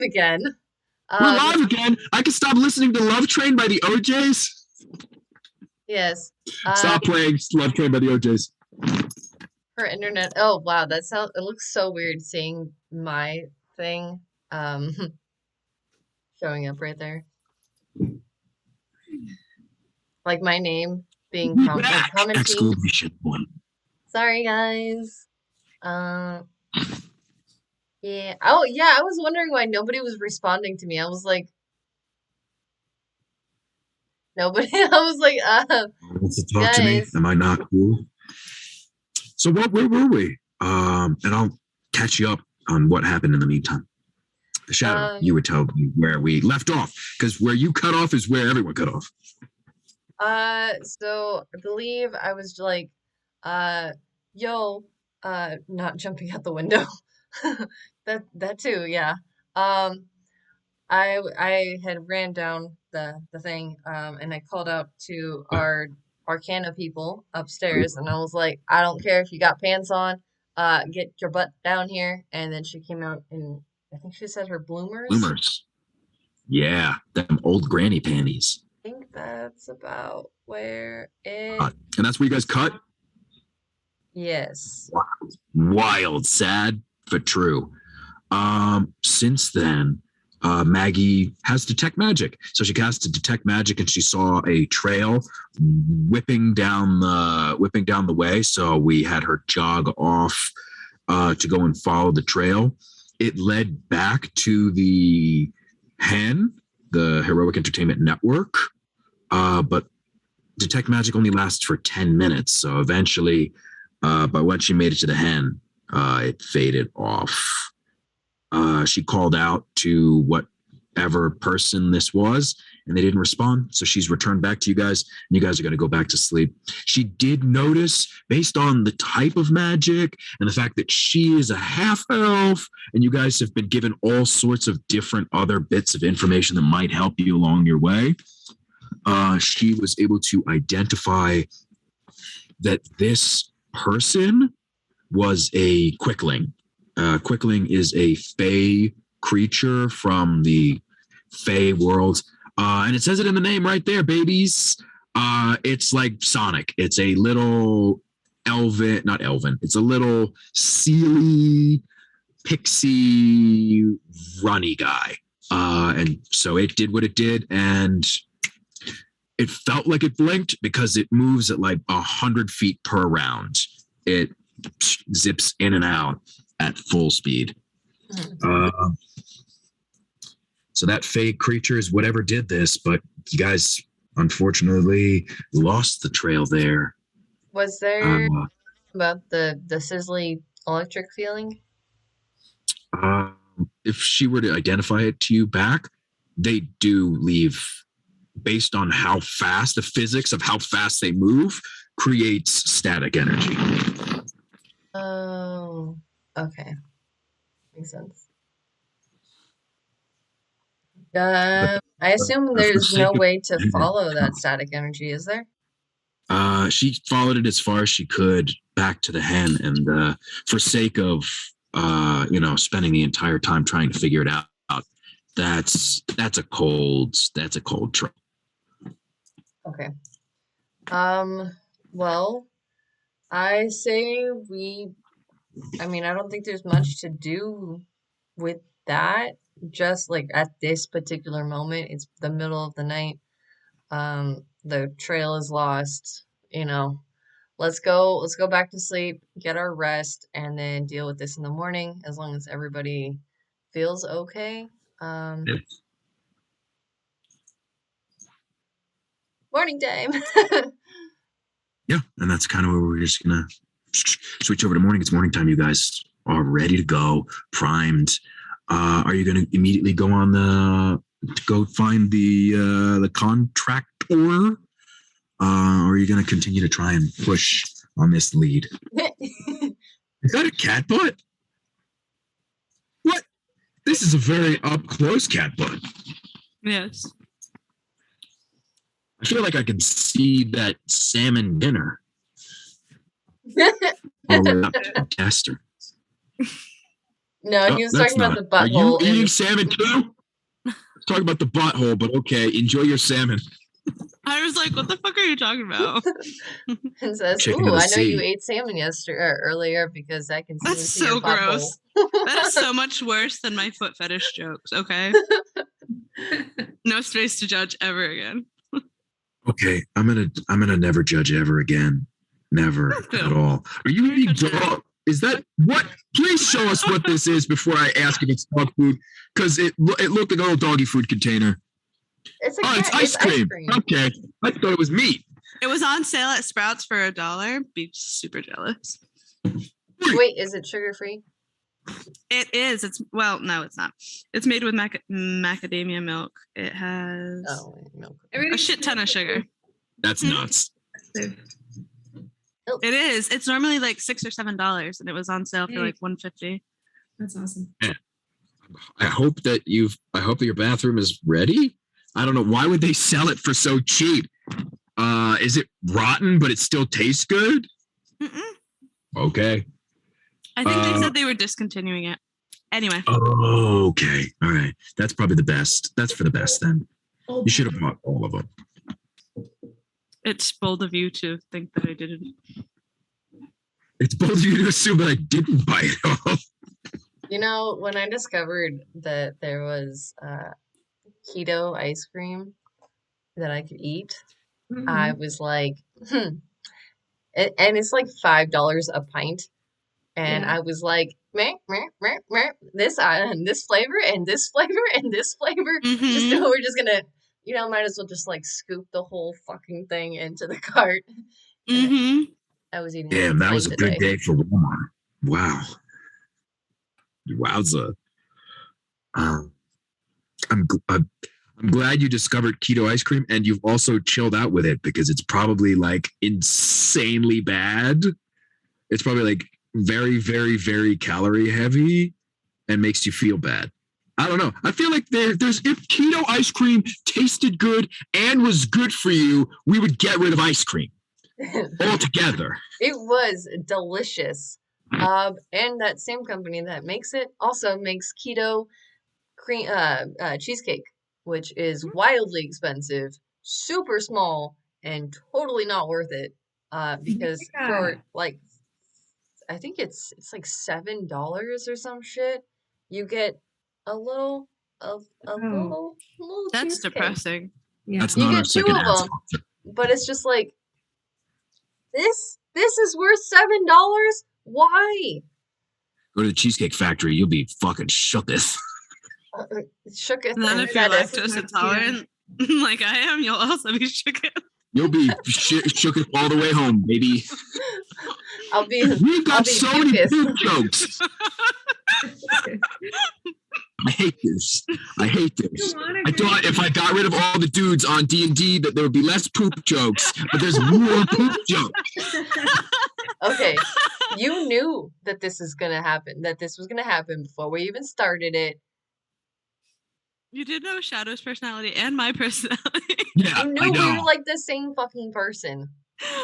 again. We're live again. I can stop listening to Love Train by the OJs. Yes. Stop playing Love Train by the OJs. Her internet. Oh wow, that sounds. It looks so weird seeing my thing showing up right there. Like my name being commenting. Exclamation point. Sorry guys. Yeah. Oh yeah, I was wondering why nobody was responding to me. I was like, nobody. I was like, Wants to talk to me? guys. Am I not cool? So where were we? And I'll catch you up on what happened in the meantime. The Shadow, you would tell me where we left off, because where you cut off is where everyone cut off. So I believe I was like, yo, not jumping out the window. That too, yeah. Um, I had ran down the thing, and I called out to our Arcana people upstairs, and I was like, I don't care if you got pants on, get your butt down here. And then she came out in, I think she said her bloomers. Bloomers. Yeah, them old granny panties. I think that's about where it. And that's where you guys cut? Yes. Wild, sad, but true. Since then, Maggie has detect magic. So she cast to detect magic, and she saw a trail whipping down the way. So we had her jog off to go and follow the trail. It led back to the hen, the Heroic Entertainment Network. But detect magic only lasts for 10 minutes. So eventually, by when she made it to the hen, it faded off. She called out to whatever person this was, and they didn't respond. So she's returned back to you guys, and you guys are going to go back to sleep. She did notice, based on the type of magic and the fact that she is a half elf, and you guys have been given all sorts of different other bits of information that might help you along your way. She was able to identify that this person was a Quickling. Quickling is a Fey creature from the Fey world. And it says it in the name right there, babies. It's like Sonic. It's a little not elven. It's a little sealy, pixie, runny guy. And so it did what it did, and it felt like it blinked because it moves at like 100 feet per round. It zips in and out at full speed. So that fake creature is whatever did this, but you guys unfortunately lost the trail there. Was there about the sizzly electric feeling? If she were to identify it to you back, they do leave. Based on how fast, the physics of how fast they move creates static energy. Oh, okay. Makes sense. I assume there's no way to follow that static energy, is there? She followed it as far as she could back to the hen, and for sake of spending the entire time trying to figure it out, that's a cold trip. Okay. Well, I say I don't think there's much to do with that. Just like at this particular moment, it's the middle of the night. The trail is lost, Let's go back to sleep, get our rest, and then deal with this in the morning, as long as everybody feels okay. Morning time. Yeah, and that's kind of where we're just gonna switch over to morning. It's morning time. You guys are ready to go, primed. Are you gonna immediately go on to go find the contractor, or are you gonna continue to try and push on this lead? Is that a cat butt? What? This is a very up close cat butt. Yes. I feel like I can see that salmon dinner. Oh, tester. No, Oh, he was that's talking about not. the Are you butthole in eating the salmon too? Talk about the butthole, but okay. Enjoy your salmon. I was like, what the fuck are you talking about? and says, Chicken of "Ooh, the I know you sea. ate salmon yesterday or earlier because I can see That's into your so butthole." gross. That is so much worse than my foot fetish jokes, okay? No space to judge ever again. Okay, I'm gonna never judge ever again. Never at all. Are you Very eating touching. dog? Is that what? Please show us what this is before I ask if it's dog food, because it looked like a little doggy food container. It's a Oh, it's cat. ice It's ice cream. cream. Okay, I thought it was meat. It was on sale at Sprouts for $1. Be super jealous. Wait, is it sugar free? It is. It's well, no, it's not. It's made with macadamia milk. It has Milk. a shit ton of sugar. That's nuts. It is. It's normally like $6 or $7, and it was on sale for like $150. That's awesome. Yeah. I hope that your bathroom is ready. I don't know why would they sell it for so cheap. Is it rotten but it still tastes good? Mm-mm. Okay. I think they said they were discontinuing it. Anyway. Oh, okay. All right. That's probably the best. That's for the best then. You should have bought all of them. It's bold of you to think that I didn't. It's bold of you to assume that I didn't buy it all. You know, when I discovered that there was keto ice cream that I could eat, I was like, and it's like $5 a pint. And I was like, meh, meh, meh, meh, this flavor and this flavor and this flavor. Just Mhm. we're just gonna, might as well just like scoop the whole fucking thing into the cart. Mhm. I was eating Damn, that was a good day for Walmart. Wow. Wowza. I'm glad you discovered keto ice cream and you've also chilled out with it because it's probably like insanely bad. It's probably like very, very, very calorie heavy and makes you feel bad. I don't know. I feel like there's if keto ice cream tasted good and was good for you, we would get rid of ice cream altogether. It was delicious. And that same company that makes it also makes keto cream cheesecake, which is wildly expensive, super small, and totally not worth it. Because for like, I think it's like $7 or some shit, you get a little little That's cheesecake. depressing. Yeah. That's You not our get two second of answer. them, but it's just like this is worth $7. Why? Go to the Cheesecake Factory, you'll be fucking shooketh. Shooketh And then and if you're saddest. lactose intolerant, like I am, you'll also be shooketh. You'll be shooketh all the way home, baby. I'll be We've got I'll be so many puketh. poop jokes. I hate this. I thought if I got rid of all the dudes on D&D that there would be less poop jokes, but there's more poop jokes. Okay, you knew that this was gonna happen before we even started it. You did know Shadow's personality and my personality. Yeah, You I knew we know. were like the same fucking person.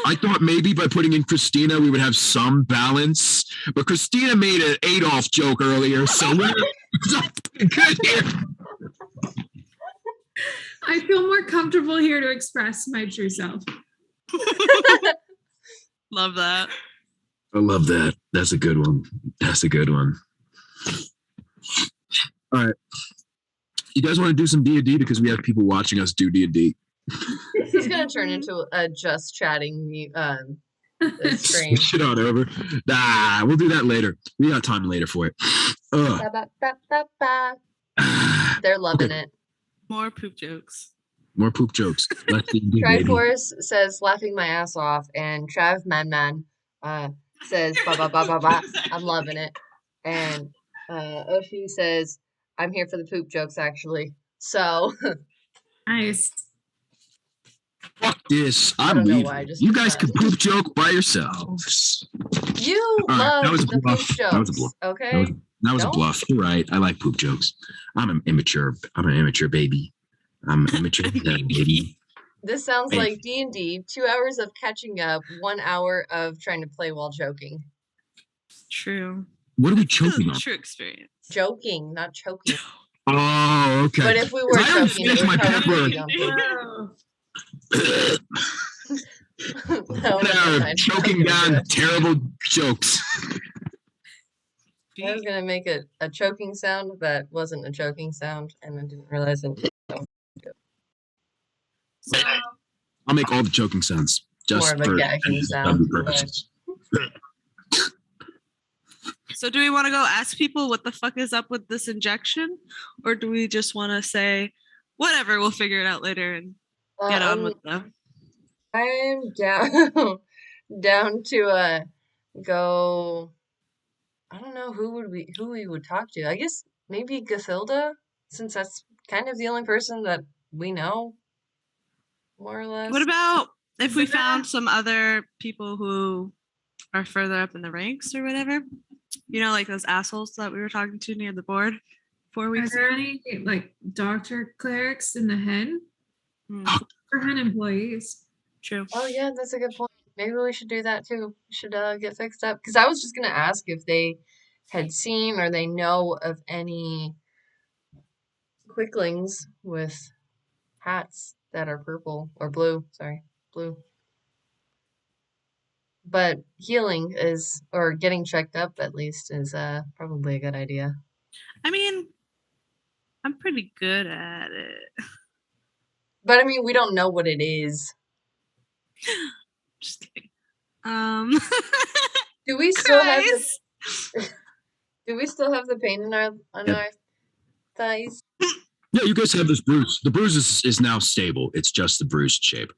I thought maybe by putting in Christina, we would have some balance, but Christina made an Adolf joke earlier, so we're good here. I feel more comfortable here to express my true self. Love that. I love that. That's a good one. That's a good one. All right. You guys want to do some D&D because we have people watching us do D&D? This is gonna turn into a just chatting stream. Shit on over. Nah, we'll do that later. We got time later for it. Ba, ba, ba, ba, ba. They're loving it. More poop jokes. More poop jokes. Less D&D, baby. Triforce says laughing my ass off, and Trav Man says ba ba ba ba ba. I'm loving it. And Oshi says I'm here for the poop jokes actually. So Nice. Fuck this. I I'm don't know leaving. why I just You did guys that. can poop joke by yourselves. you All right, love that was a the bluff. poop That was a jokes, bluff. okay? That was a Don't- bluff. You're right. I like poop jokes. I'm an immature baby. I'm an immature baby. This sounds Hey. like D&D, 2 hours of catching up, 1 hour of trying to play while joking. True. What are we That's still choking a on? true experience. Joking, not choking. Oh, okay. But if we were I haven't choking, it finished would my probably pepper. be on Whoa. That would have been They're nice. choking down terrible jokes. I was gonna make a choking sound that wasn't a choking sound, and I didn't realize it. So, I'll make all the choking sounds More just of a for gagging sound. purposes. so do we want to go ask people what the fuck is up with this injection? Or do we just want to say, whatever, we'll figure it out later and get on with them? I'm down down to go. I don't know who we would talk to. I guess maybe Gathilda, since that's kind of the only person that we know, more or less. What about if we Isn't that- found some other people who are further up in the ranks or whatever? You know, like those assholes that we were talking to near the board 4 Are weeks there ago? any like doctor clerics in the hen? Hmm, For hen employees? true. Oh yeah, that's a good point. Maybe we should do that too. We should get fixed up. Because I was just gonna ask if they had seen or they know of any quicklings with hats that are purple or blue. Sorry, blue. But healing is, or getting checked up at least, is probably a good idea. I mean, I'm pretty good at it. But I mean, we don't know what it is. Just kidding. Um, Do we still have the Christ. Do we still have the pain in our thighs? Yeah, you guys have this bruise. The bruise is now stable. It's just the bruised shape.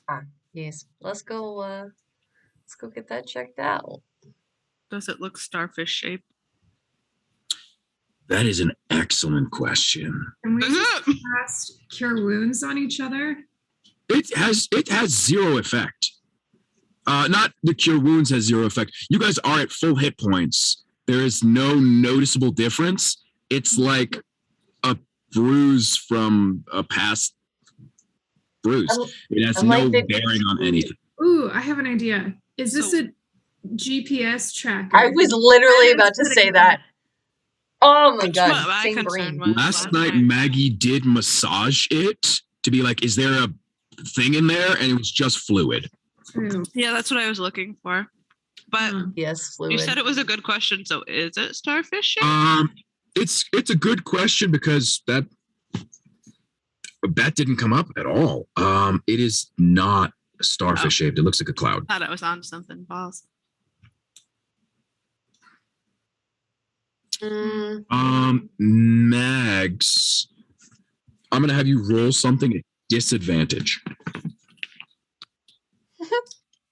Ah, yes. Let's go get that checked out. Does it look starfish shaped? That is an excellent question. Can we Is just it? cast cure wounds on each other? It has zero effect. Not the cure wounds has zero effect. You guys are at full hit points. There is no noticeable difference. It's like a bruise from a past bruise. It has I'm like no the- bearing on anything. Ooh, I have an idea. Is this So- a GPS tracker? I was literally about to say that. Oh my That's god, what my same concern brain. was. Last night, Maggie did massage it to be like, is there a thing in there? And it was just fluid. True. Yeah, that's what I was looking for. But Yes, fluid. you said it was a good question, so is it starfish shaped? It's a good question because that didn't come up at all. It is not starfish shaped. It looks like a cloud. Thought I was on something, balls. Mags, I'm gonna have you roll something at disadvantage.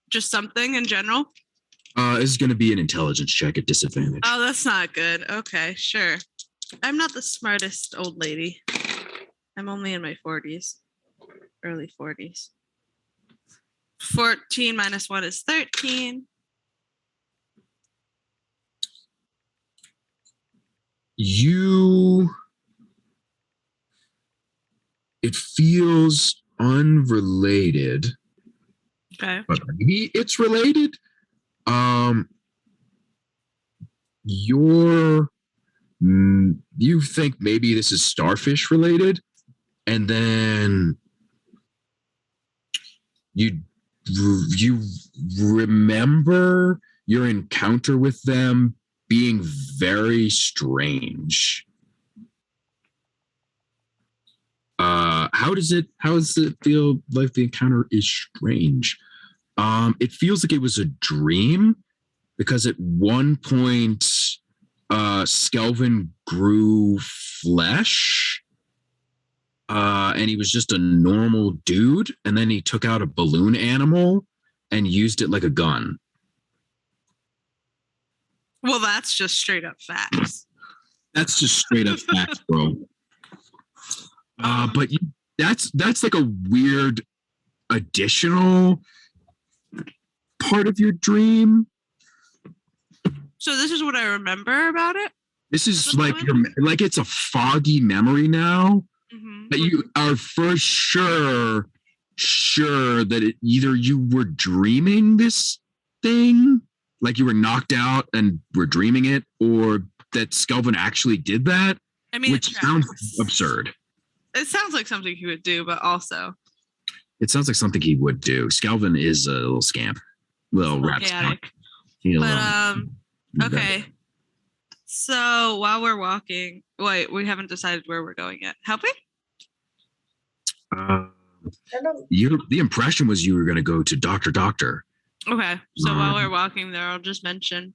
Just something in general? This is gonna be an intelligence check at disadvantage. Oh, that's not good. Okay, sure. I'm not the smartest old lady. I'm only in my 40s, early 40s. 14 minus 1 is 13. It feels unrelated, Okay. but maybe it's related. You think maybe this is starfish related, and then you remember your encounter with them being very strange. How does it feel like the encounter is strange? It feels like it was a dream because at one point Skelvin grew flesh, and he was just a normal dude, and then he took out a balloon animal and used it like a gun. Well, that's just straight up facts. That's just straight up facts, bro. But that's like a weird additional part of your dream. So this is what I remember about it. This is like it's a foggy memory now. Mm-hmm. That you are for sure that either you were dreaming this thing like you were knocked out and were dreaming it, or that Skelvin actually did that, I mean, which sounds absurd. It sounds like something he would do, but also it sounds like something he would do. Skelvin is a little scamp, little rat. But okay. So while we're walking, wait, we haven't decided where we're going yet, have we? The impression was you were going to go to Doctor. Okay, so while we're walking there, I'll just mention.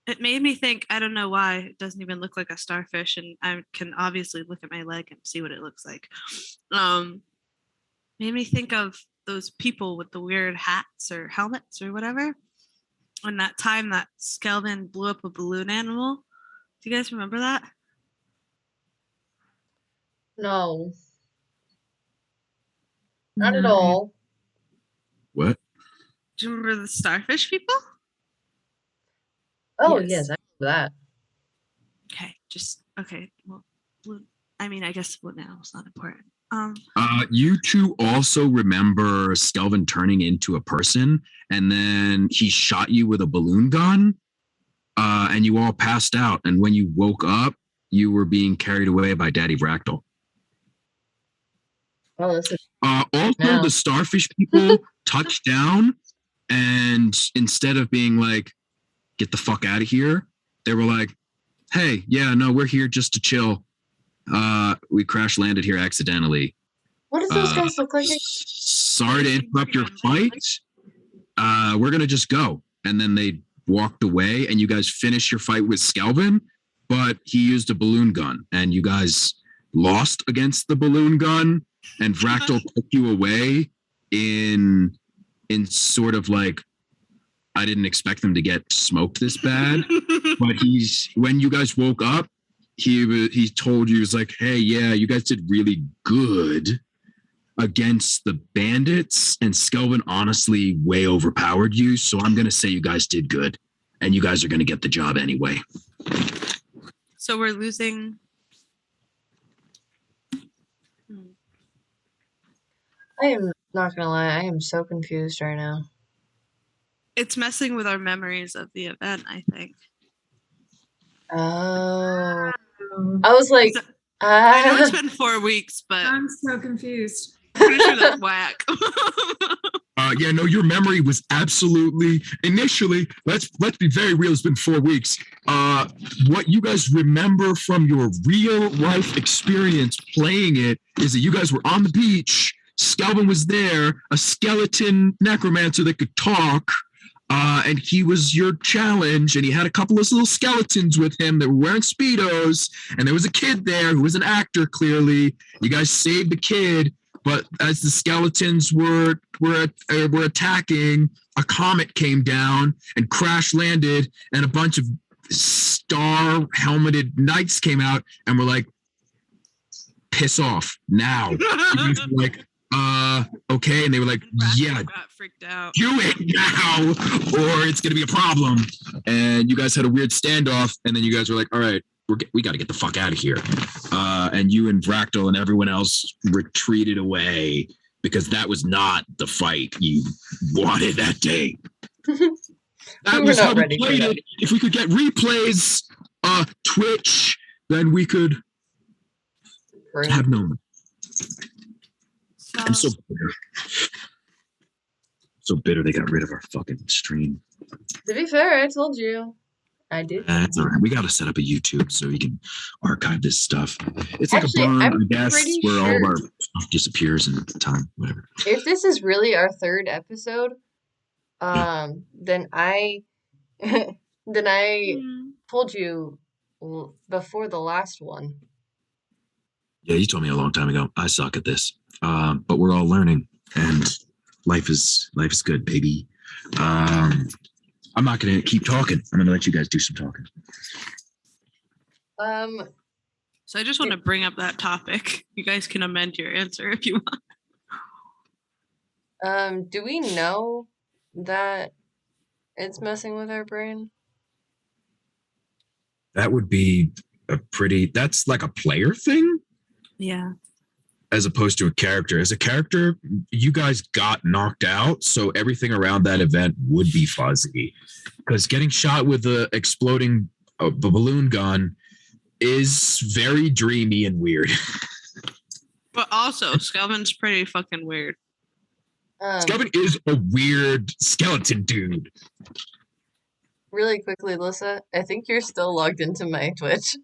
It made me think, I don't know why, it doesn't even look like a starfish, and I can obviously look at my leg and see what it looks like. Made me think of those people with the weird hats or helmets or whatever. And that time that Skelvin blew up a balloon animal. Do you guys remember that? No. Not at all. What? Do you remember the starfish people? Oh, yes, I remember that. Okay, okay. Well, I guess balloon animal's not important. You two also remember Skelvin turning into a person, and then he shot you with a balloon gun, and you all passed out. And when you woke up, you were being carried away by Daddy Bractal. Oh, this is also, the starfish people touched down, and instead of being like, "Get the fuck out of here," they were like, "Hey, yeah, no, we're here just to chill. We crash landed here accidentally. What does those guys look like? Sorry to interrupt your fight. We're gonna just go." And then they walked away, and you guys finished your fight with Skelvin, but he used a balloon gun, and you guys lost against the balloon gun, and Vractal took you away in sort of like, I didn't expect them to get smoked this bad, but when you guys woke up, he told you, he was like, "Hey, yeah, you guys did really good against the bandits, and Skelvin honestly way overpowered you, so I'm gonna say you guys did good, and you guys are gonna get the job anyway." So we're losing. I am not gonna lie, I am so confused right now. It's messing with our memories of the event, I think. Oh. I was like, I know it's been 4 weeks, but I'm so confused. Pretty sure that's whack. Yeah, no, your memory was absolutely initially. Let's be very real. It's been 4 weeks. What you guys remember from your real life experience playing it is that you guys were on the beach. Skelvin was there, a skeleton necromancer that could talk. And he was your challenge, and he had a couple of little skeletons with him that were wearing Speedos, and there was a kid there who was an actor, clearly. You guys saved the kid, but as the skeletons were attacking, a comet came down and crash landed, and a bunch of star helmeted knights came out and were like, "Piss off now." You guys were like, okay, and they were like, "Yeah, got freaked out. Do it now, or it's gonna be a problem." And you guys had a weird standoff, and then you guys were like, "All right, we got to get the fuck out of here." And you and Vractal and everyone else retreated away because that was not the fight you wanted that day. That was how we played it. If we could get replays, Twitch, then we could have known. I'm so bitter. So bitter they got rid of our fucking stream. To be fair, I told you. I did. That's all right. We got to set up a YouTube so we can archive this stuff. It's like Actually, a burn, I'm I guess, where all of sure our stuff disappears in time, whatever. If this is really our third episode, then I told you before the last one. Yeah, you told me a long time ago. I suck at this, but we're all learning, and life is good, baby. I'm not gonna keep talking. I'm gonna let you guys do some talking. So I just want to bring up that topic. You guys can amend your answer if you want. Do we know that it's messing with our brain? That would be that's like a player thing? Yeah. as opposed to a character. As a character, you guys got knocked out, so everything around that event would be fuzzy. Because getting shot with a exploding balloon gun is very dreamy and weird. But also, Skelvin's pretty fucking weird. Skelvin is a weird skeleton dude. Really quickly, Alyssa, I think you're still logged into my Twitch.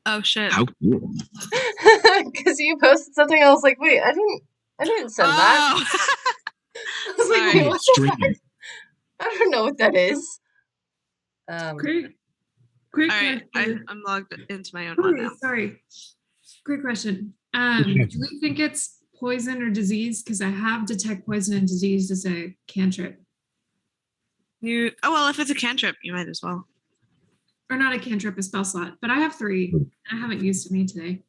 Oh shit. How cool. Because you posted something, I was like, wait, I didn't send that. I was like, Sorry. wait, what the Streaming. fuck? I don't know what that is. Great All right, question. I'm logged into my own one now. Sorry. Great question. Do we think it's poison or disease? Because I have detect poison and disease as a cantrip. Well, if it's a cantrip, you might as well. Or not a cantrip, a spell slot. But I have 3. I haven't used any today.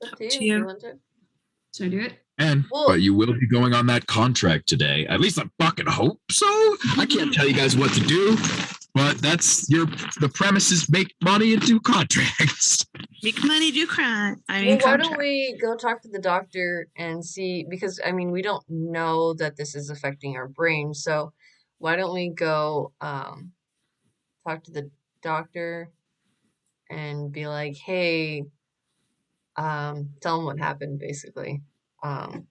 Up to you. to if you. you want to. Should I do it? But you will be going on that contract today. At least I fucking hope so. I can't tell you guys what to do, but that's the premise is make money and do contracts. Make money, do crime. Well, why don't we go talk to the doctor and see, because I mean, we don't know that this is affecting our brain, so why don't we go talk to the doctor and be like, hey, tell him what happened, basically. And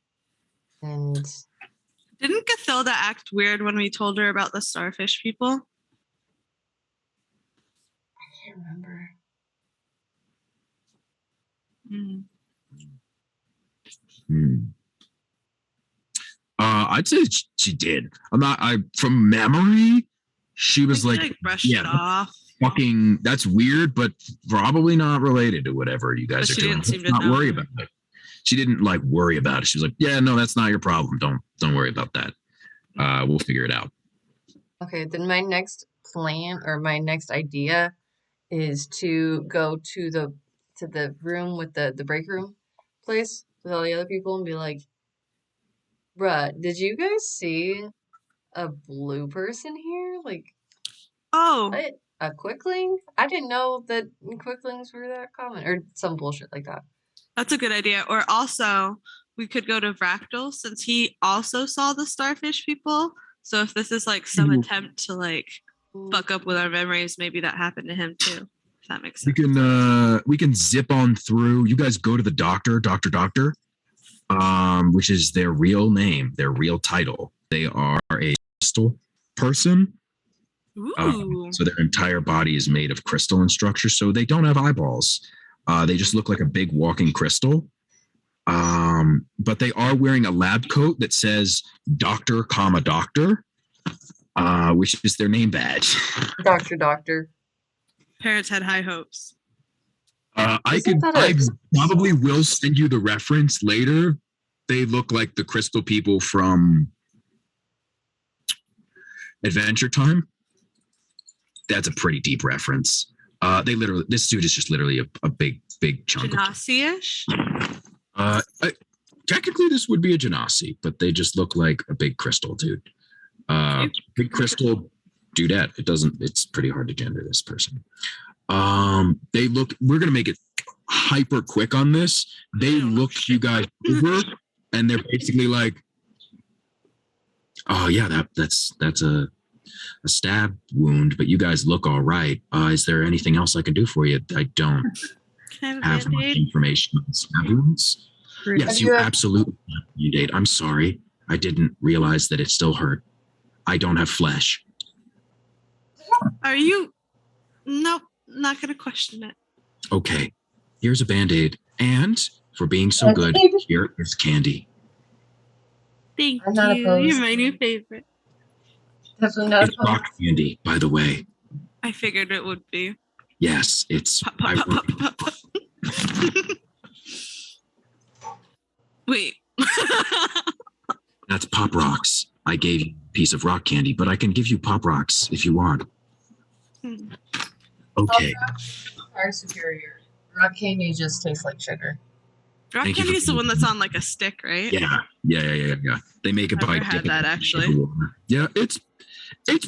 Didn't Cathilda act weird when we told her about the starfish people? I can't remember. I'd say she did. From memory, she was She, like brushed yeah, it off. fucking, that's weird, but probably not related to whatever you guys But are she doing. didn't seem to Not know. worry about it. She didn't like worry about it. She was like, yeah, no, that's not your problem. Don't worry about that. We'll figure it out. Okay, then my next plan or my next idea is to go to the room with the break room place with all the other people and be like, bruh, did you guys see a blue person here? Like, Oh, what? A quickling? I didn't know that quicklings were that common, or some bullshit like that. that's a good idea. Or also, we could go to Fractal since he also saw the starfish people. So if this is like some attempt to like fuck up with our memories, maybe that happened to him too. If that makes sense. We can zip on through. You guys go to the doctor, which is their real name, their real title. They are a crystal person. Ooh. So their entire body is made of crystalline structure. So they don't have eyeballs. They just look like a big walking crystal. But they are wearing a lab coat that says Doctor, Doctor, which is their name badge. Doctor. Parents had high hopes. I probably will send you the reference later. They look like the crystal people from Adventure Time. That's a pretty deep reference. This suit is just literally a big chunk. Genasi-ish? Technically, this would be a Genasi, but they just look like a big crystal dude. Big crystal dudette. It's pretty hard to gender this person. We're gonna make it hyper quick on this. They look you guys over, and they're basically like, oh yeah, that's a stab wound, but you guys look all right. Is there anything else I can do for you? I don't have much information on stab wounds. Yes, you absolutely have a Band-Aid. I'm sorry. I didn't realize that it still hurt. I don't have flesh. Are you? Nope, not going to question it. Okay, here's a Band-Aid. And for being so good, here is candy. Thank I'm not you. opposed. You're my new favorite. Definitely not It's rock candy, by the way. I figured it would be. Yes, it's. Pop, pop, pop, pop, pop, pop. Wait. That's Pop Rocks. I gave you a piece of rock candy, but I can give you Pop Rocks if you want. Okay. Are superior. Rock candy just tastes like sugar. Rock Thank you candy for is the being one that's on like a stick, right? Yeah. They make it I've by never had dipping that, it in actually. water. Yeah, it's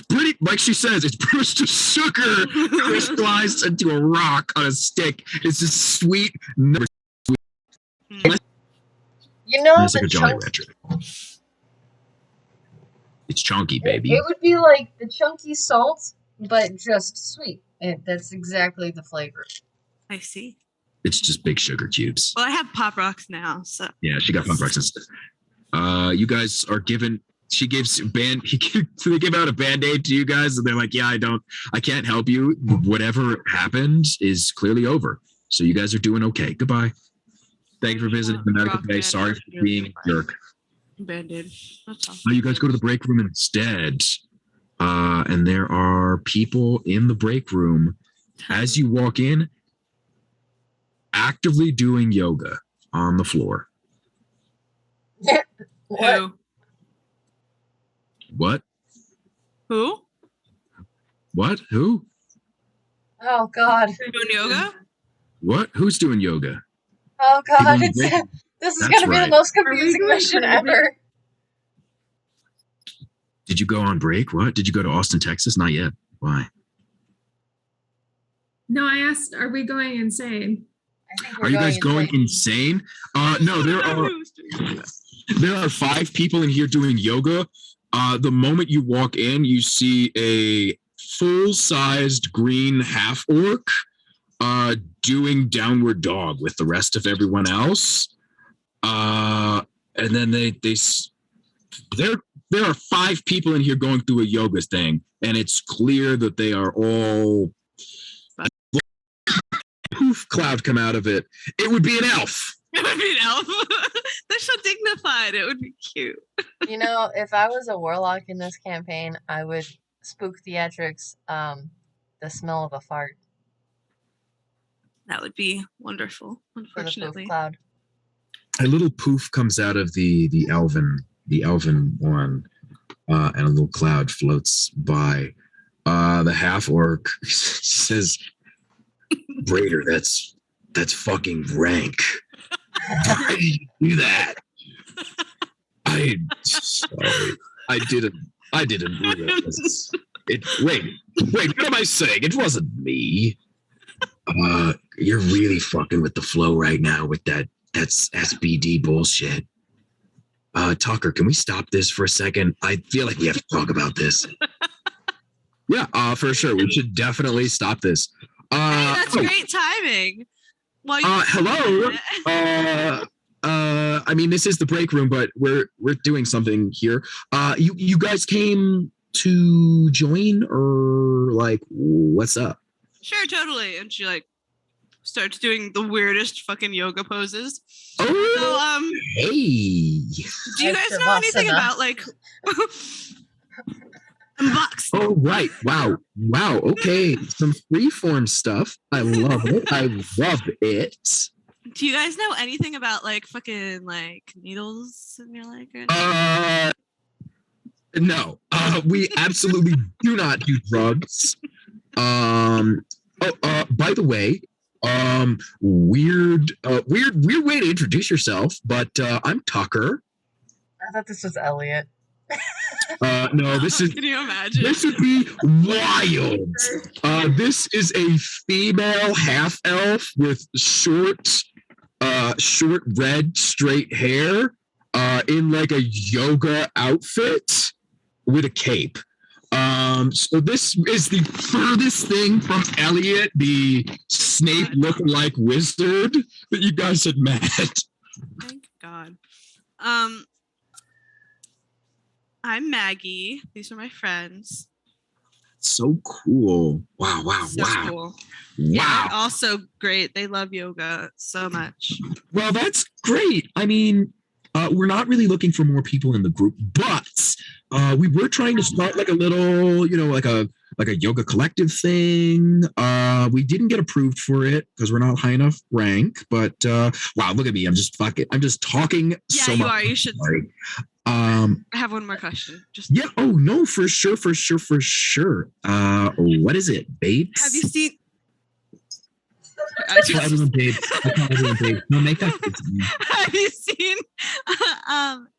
pretty, like she says, it's pretty much just sugar crystallized into a rock on a stick. It's just sweet. Mm. You know, It's like the a Jolly chunk. Rancher. It's chunky, It baby. would be like the chunky salt, but just sweet. That's exactly the flavor. I see. It's just big sugar cubes. Well, I have Pop Rocks now, so Yeah, she got Pop Rocks instead. You guys are given. She gives they give out a Band-Aid to you guys, and they're like, "Yeah, I can't help you. Whatever happened is clearly over. So you guys are doing okay. Goodbye. Thank you for visiting the medical bay. Sorry for being a jerk." Band-Aid. That's all. Now you guys go to the break room instead, and there are people in the break room as you walk in, actively doing yoga on the floor. What? What? Who? What? Who? Oh God. Doing yoga? What? Who's doing yoga? Oh People God. in the It's break room. this is That's gonna be the right. most we confusing going mission crazy? ever. Did you go on break? What? Did you go to Austin, Texas? Not yet. Why? No, I asked, are we going insane? I think we're Are you guys going insane. insane? No, there are 5 people in here doing yoga. The moment you walk in, you see a full-sized green half orc doing downward dog with the rest of everyone else. And then there are 5 people in here going through a yoga thing, and it's clear that they are all poof cloud come out of it. It would be an elf. It would be an elf. They're so dignified. It would be cute. You know, if I was a warlock in this campaign, I would spook theatrics the smell of a fart That would be wonderful. for the poof Unfortunately, cloud. A little poof comes out of the elven one, and a little cloud floats by. The half orc says, "Braider, that's fucking rank. Why did you do that? I'm sorry. I didn't realize it. Wait, what am I saying? It wasn't me. You're really fucking with the flow right now with that's SBD bullshit. Tucker, can we stop this for a second? I feel like we have to talk about this." Yeah, for sure. We should definitely stop this. hey, that's great timing. Well, hello. I mean, this is the break room, but we're doing something here. You guys came to join, or like, what's up? Sure, totally. And she like starts doing the weirdest fucking yoga poses. Oh, So, hey. do you guys know anything about like box? Oh, right. Wow. Okay. Some freeform stuff. I love it. Do you guys know anything about like fucking like needles in your leg? Or No. We absolutely do not do drugs. By the way, weird way to introduce yourself, but I'm Tucker. I thought this was Elliot. No, this is. Can you imagine? This would be wild. This is a female half elf with short red straight hair, in like a yoga outfit with a cape. So this is the furthest thing from Elliot, the Snape lookalike wizard that you guys had met. Thank God. I'm Maggie. These are my friends. So cool. Wow. So cool. Wow. Yeah, they're also great. They love yoga so much. Well, that's great. I mean, we're not really looking for more people in the group, but we were trying to start like a little, like a yoga collective thing. We didn't get approved for it because we're not high enough rank. But wow, look at me. I'm just talking. Yeah, so you much. are. You should. Sorry. I have one more question. Just yeah. Oh no, for sure. What is it, babes? have you seen? I call everyone babes. No, make that. Have you seen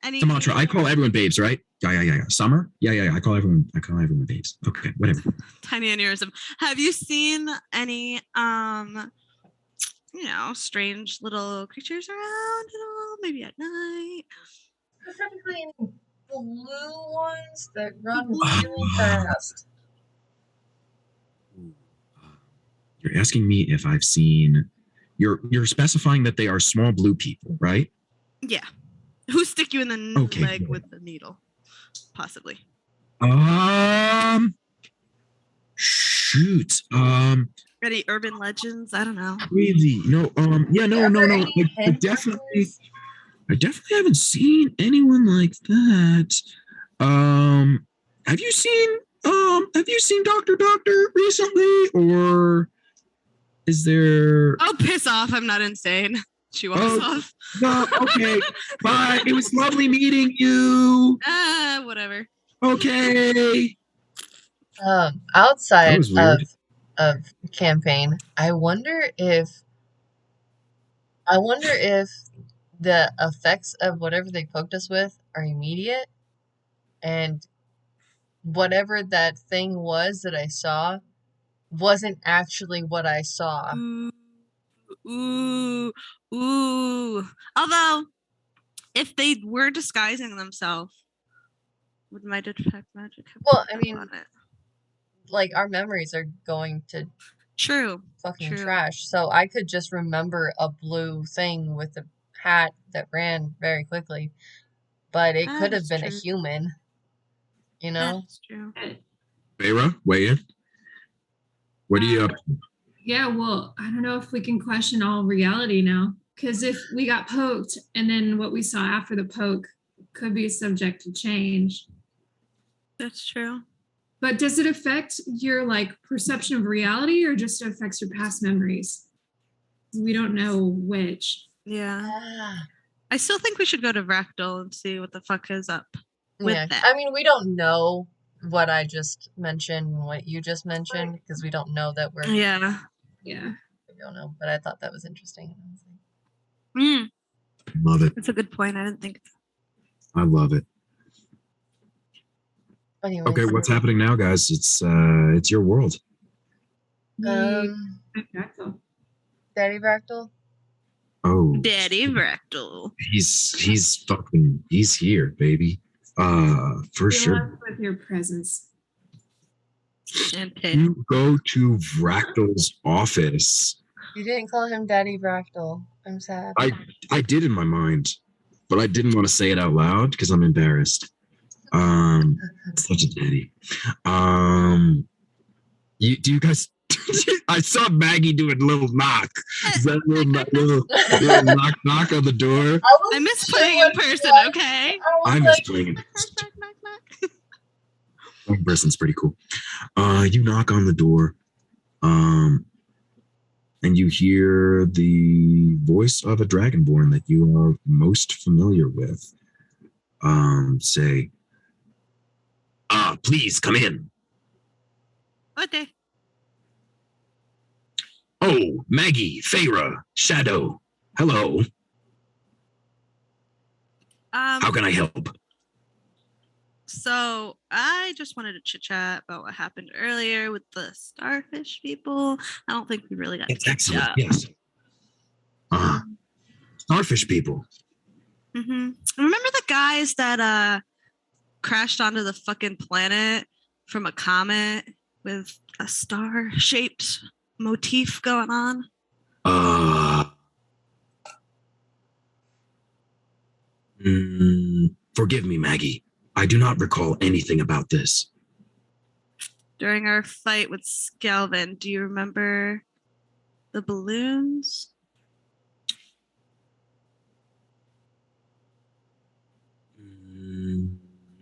any Sumatra, I call everyone babes, right? Yeah. Summer? Yeah. I call everyone babes. Okay, whatever. tiny aneurysm? Have you seen any strange little creatures around at all, maybe at night. Specifically any blue ones that run Blue. really fast. You're asking me if I've seen. You're specifying that they are small blue people, right? Yeah. Who stick you in the Okay, leg good. with the needle? Possibly. Shoot. Any urban legends? I don't know. Crazy. No. Yeah. No. Are No. there No. any I hint definitely. markers? I definitely haven't seen anyone like that. Um. Have you seen? Have you seen Doctor recently, or is there? Oh, piss off! I'm not insane. She walks off. No. Okay. Bye. It was lovely meeting you. Whatever. Okay. Outside was weird. of campaign, I wonder if the effects of whatever they poked us with are immediate, and whatever that thing was that I saw wasn't actually what I saw. Ooh. Although, if they were disguising themselves, would my detect magic have Well, I picked up mean, on it? like our memories are going to True. fucking trash, so I could just remember a blue thing with a hat that ran very quickly, but it could have been a human, you know? That's true. Feyre, weigh in. What are you up to? Yeah, well, I don't know if we can question all reality now. Because if we got poked and then what we saw after the poke could be subject to change. That's true. But does it affect your perception of reality or just affects your past memories? We don't know which. Yeah. Ah. I still think we should go to Fractal and see what the fuck is up with that. I mean, we don't know what I just mentioned and what you just mentioned because we don't know that we're. Yeah. We don't know, but I thought that was interesting. Love it. That's a good point. I didn't think. I love it. Anyways, okay, what's happening now, guys? It's your world. Daddy Fractal. Oh, Daddy Fractal. He's here, baby. For sure. With your presence. You go to Fractal's office. You didn't call him Daddy Fractal. I'm sad. I did in my mind, but I didn't want to say it out loud because I'm embarrassed. Such a daddy. Do you guys? I saw Maggie doing a little knock. Is that a little knock on the door? I miss playing in person. Okay. I miss playing in person. Playing in person's pretty cool. You knock on the door, and you hear the voice of a dragonborn that you are most familiar with. Say, please come in. Okay. Oh, Maggie, Feyre, Shadow. Hello. How can I help? So I just wanted to chit chat about what happened earlier with the starfish people. I don't think we really got. It's excellent. Yes. Starfish people. Mm-hmm. Remember the guys that crashed onto the fucking planet from a comet with a star-shaped motif going on? Forgive me, Maggie. I do not recall anything about this. During our fight with Skelvin, do you remember the balloons?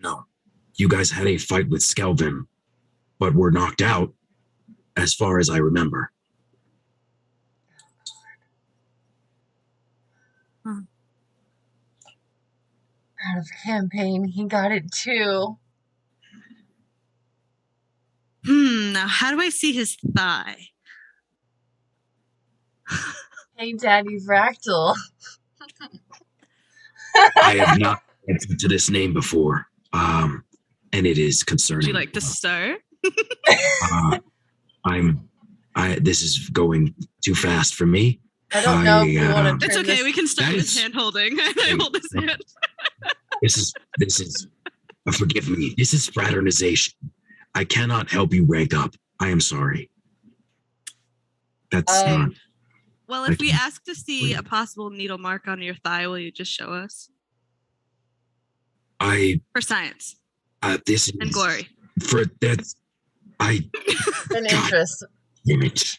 No. You guys had a fight with Skelvin, but were knocked out, as far as I remember. Out of campaign, he got it too. Now how do I see his thigh? Hey, Daddy Fractal. I have not answered to this name before, and it is concerning. Would you like to start? This is going too fast for me. I don't know if we want to It's turn okay. this. We can start that with is- hand holding. I hold his hand. This is forgive me. This is fraternization. I cannot help you rank up. I am sorry. That's not. Well, if we Okay. ask to see a possible needle mark on your thigh, will you just show us I for science this and is glory? for that. I An God interest. damn it.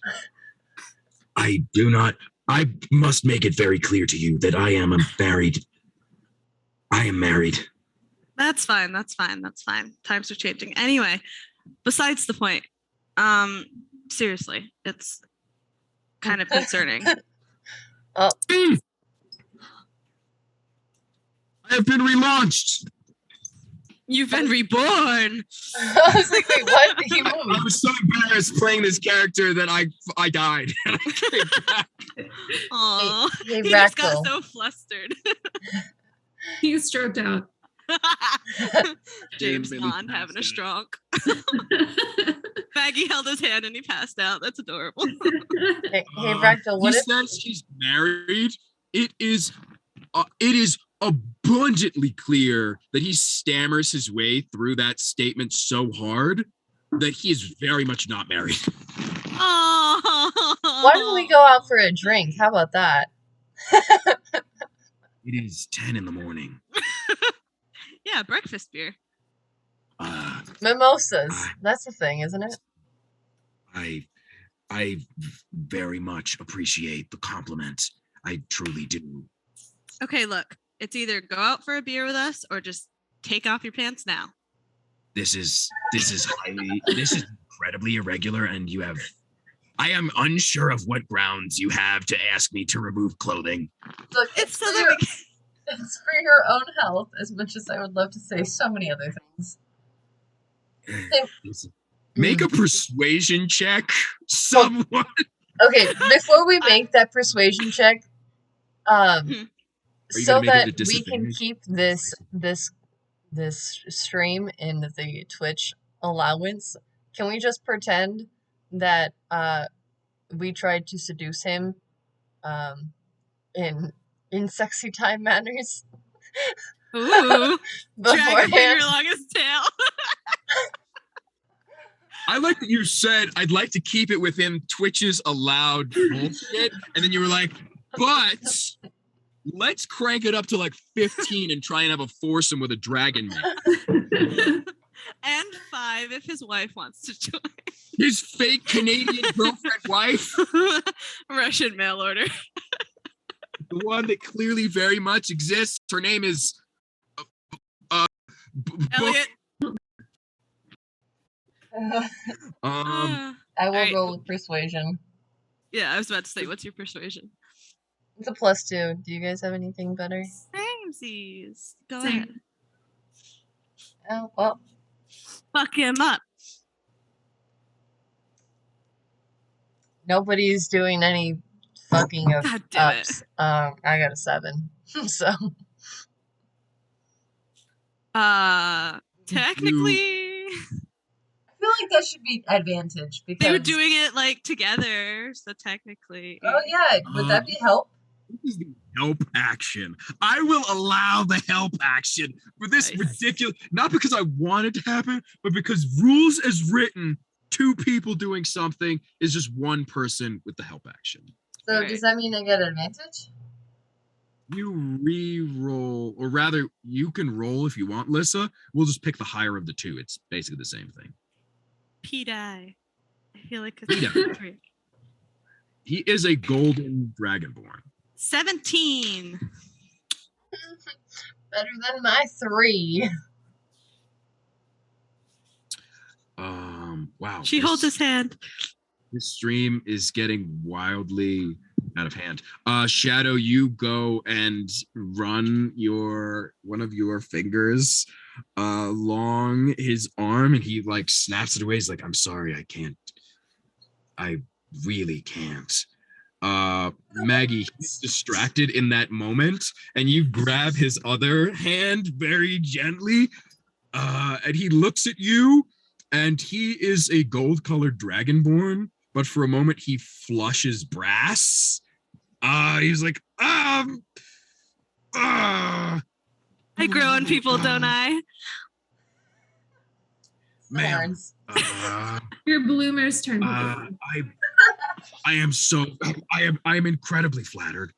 I do not. I must make it very clear to you that I am married. I am married. That's fine. That's fine. That's fine. Times are changing. Anyway, besides the point. Seriously, it's kind of concerning. Oh, I have been relaunched. You've been reborn. I was like, wait, what? He I moved. was so embarrassed playing this character that I died. Aww. Hey, He just got Ractal. so flustered. He's stroked out. James Really Bond passed having a out. stroke. Maggie held his hand and he passed out. That's adorable. Hey, Ractal, what he if says she's married. It is abundantly clear that he stammers his way through that statement so hard that he is very much not married. Oh. why don't we go out for a drink? How about that? It is 10 in the morning. Yeah, breakfast beer. Mimosas. That's the thing, isn't it? I very much appreciate the compliment. I truly do. Okay, look, it's either go out for a beer with us or just take off your pants now. This is incredibly irregular, and I am unsure of what grounds you have to ask me to remove clothing. Look, It's so for that your, we can. it's for your own health, as much as I would love to say so many other things. Make a persuasion check, someone. Okay, before we make that persuasion check, Are you so gonna make that it a we can disadvantage? keep this stream in the Twitch allowance, can we just pretend that we tried to seduce him in sexy time manners Ooh, drag a finger beforehand? along his tail. I like that you said I'd like to keep it within Twitch's allowed bullshit, and then you were like, but let's crank it up to like 15 and try and have a foursome with a dragon man. And 5 if his wife wants to join. His fake Canadian girlfriend wife, Russian mail order. the one that clearly very much exists. Her name is Elliot. I will Alright. roll with persuasion. Yeah, I was about to say, what's your persuasion? It's a +2. Do you guys have anything better? Samesies. Go Same. ahead. Oh, well, Fuck him up. nobody's doing any fucking of God damn it. ups. I got a 7. So Technically, I feel like that should be advantage because they were doing it like together, so technically. Oh yeah, would that be help? This is the help action. I will allow the help action for this Nice. ridiculous, not because I want it to happen, but because rules as written, 2 people doing something is just 1 person with the help action. So Right. does that mean I get advantage? You re-roll, or rather, you can roll if you want, Lissa. We'll just pick the higher of the 2. It's basically the same thing. P-die. I feel like P-die. it's He is a golden dragonborn. 17. Better than my 3. Wow. She holds his hand. This stream is getting wildly out of hand. Shadow, you go and run one of your fingers along his arm, and he like snaps it away. He's like, I'm sorry, I can't. I really can't. Maggie, he's distracted in that moment, and you grab his other hand very gently, and he looks at you, and he is a gold-colored dragonborn, but for a moment he flushes brass, He's like, uh, I grow on people, don't I? ma'am, Horns. Your bloomers turn blue. I am so I am incredibly flattered.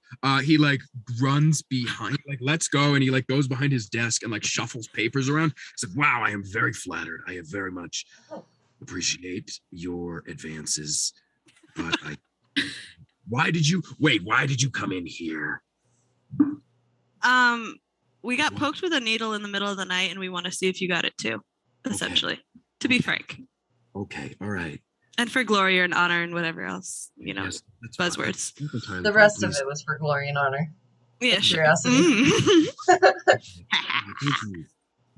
He like runs behind, like let's go, and he like goes behind his desk and like shuffles papers around. He's like, wow, I am very flattered. I very much appreciate your advances, but why did you come in here? We got poked with a needle in the middle of the night, and we want to see if you got it too. Essentially, to be frank. Okay, all right. And for glory and honor and whatever else, Yes, buzzwords. The rest of it was for glory and honor. Yeah, sure. Curiosity.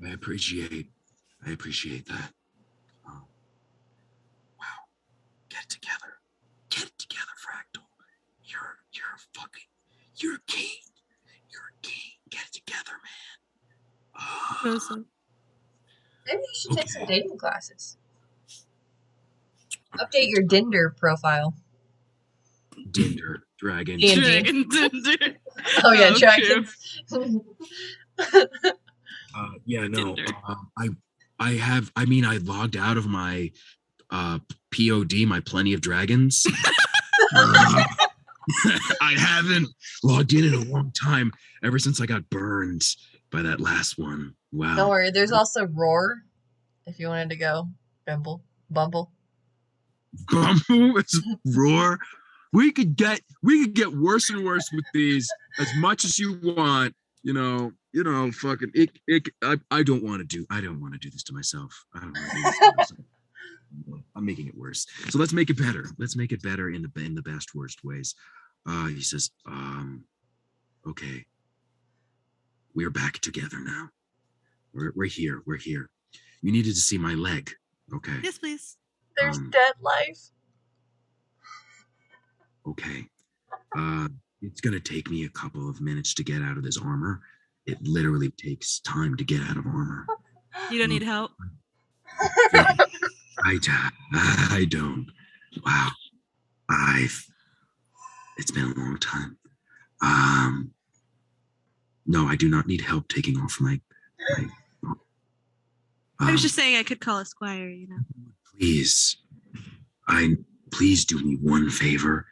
I appreciate that. Wow, get it together, Fractal. You're a king. Get it together, man. Maybe you should take some dating classes. Update your Dinder profile. Dinder, dragon. Dragon Dinder. Oh yeah, dragons. Yeah, no. Dinder. I logged out of my POD, my Plenty of Dragons. I haven't logged in a long time, ever since I got burned by that last one. Wow. Don't worry, there's also Roar, if you wanted to go. Bumble. Bumble is Roar. We could get worse and worse with these as much as you want. Fucking I don't want to do this to myself. I don't want to do this to myself. I'm making it worse. So let's make it better. Let's make it better in the best worst ways. He says, okay. We're back together now. We're here. You needed to see my leg, okay? Yes, please. There's dead life. Okay. It's gonna take me a couple of minutes to get out of this armor. It literally takes time to get out of armor. You don't need help? I don't. Wow. It's been a long time. No, I do not need help taking off my I was just saying I could call a squire, Please do me one favor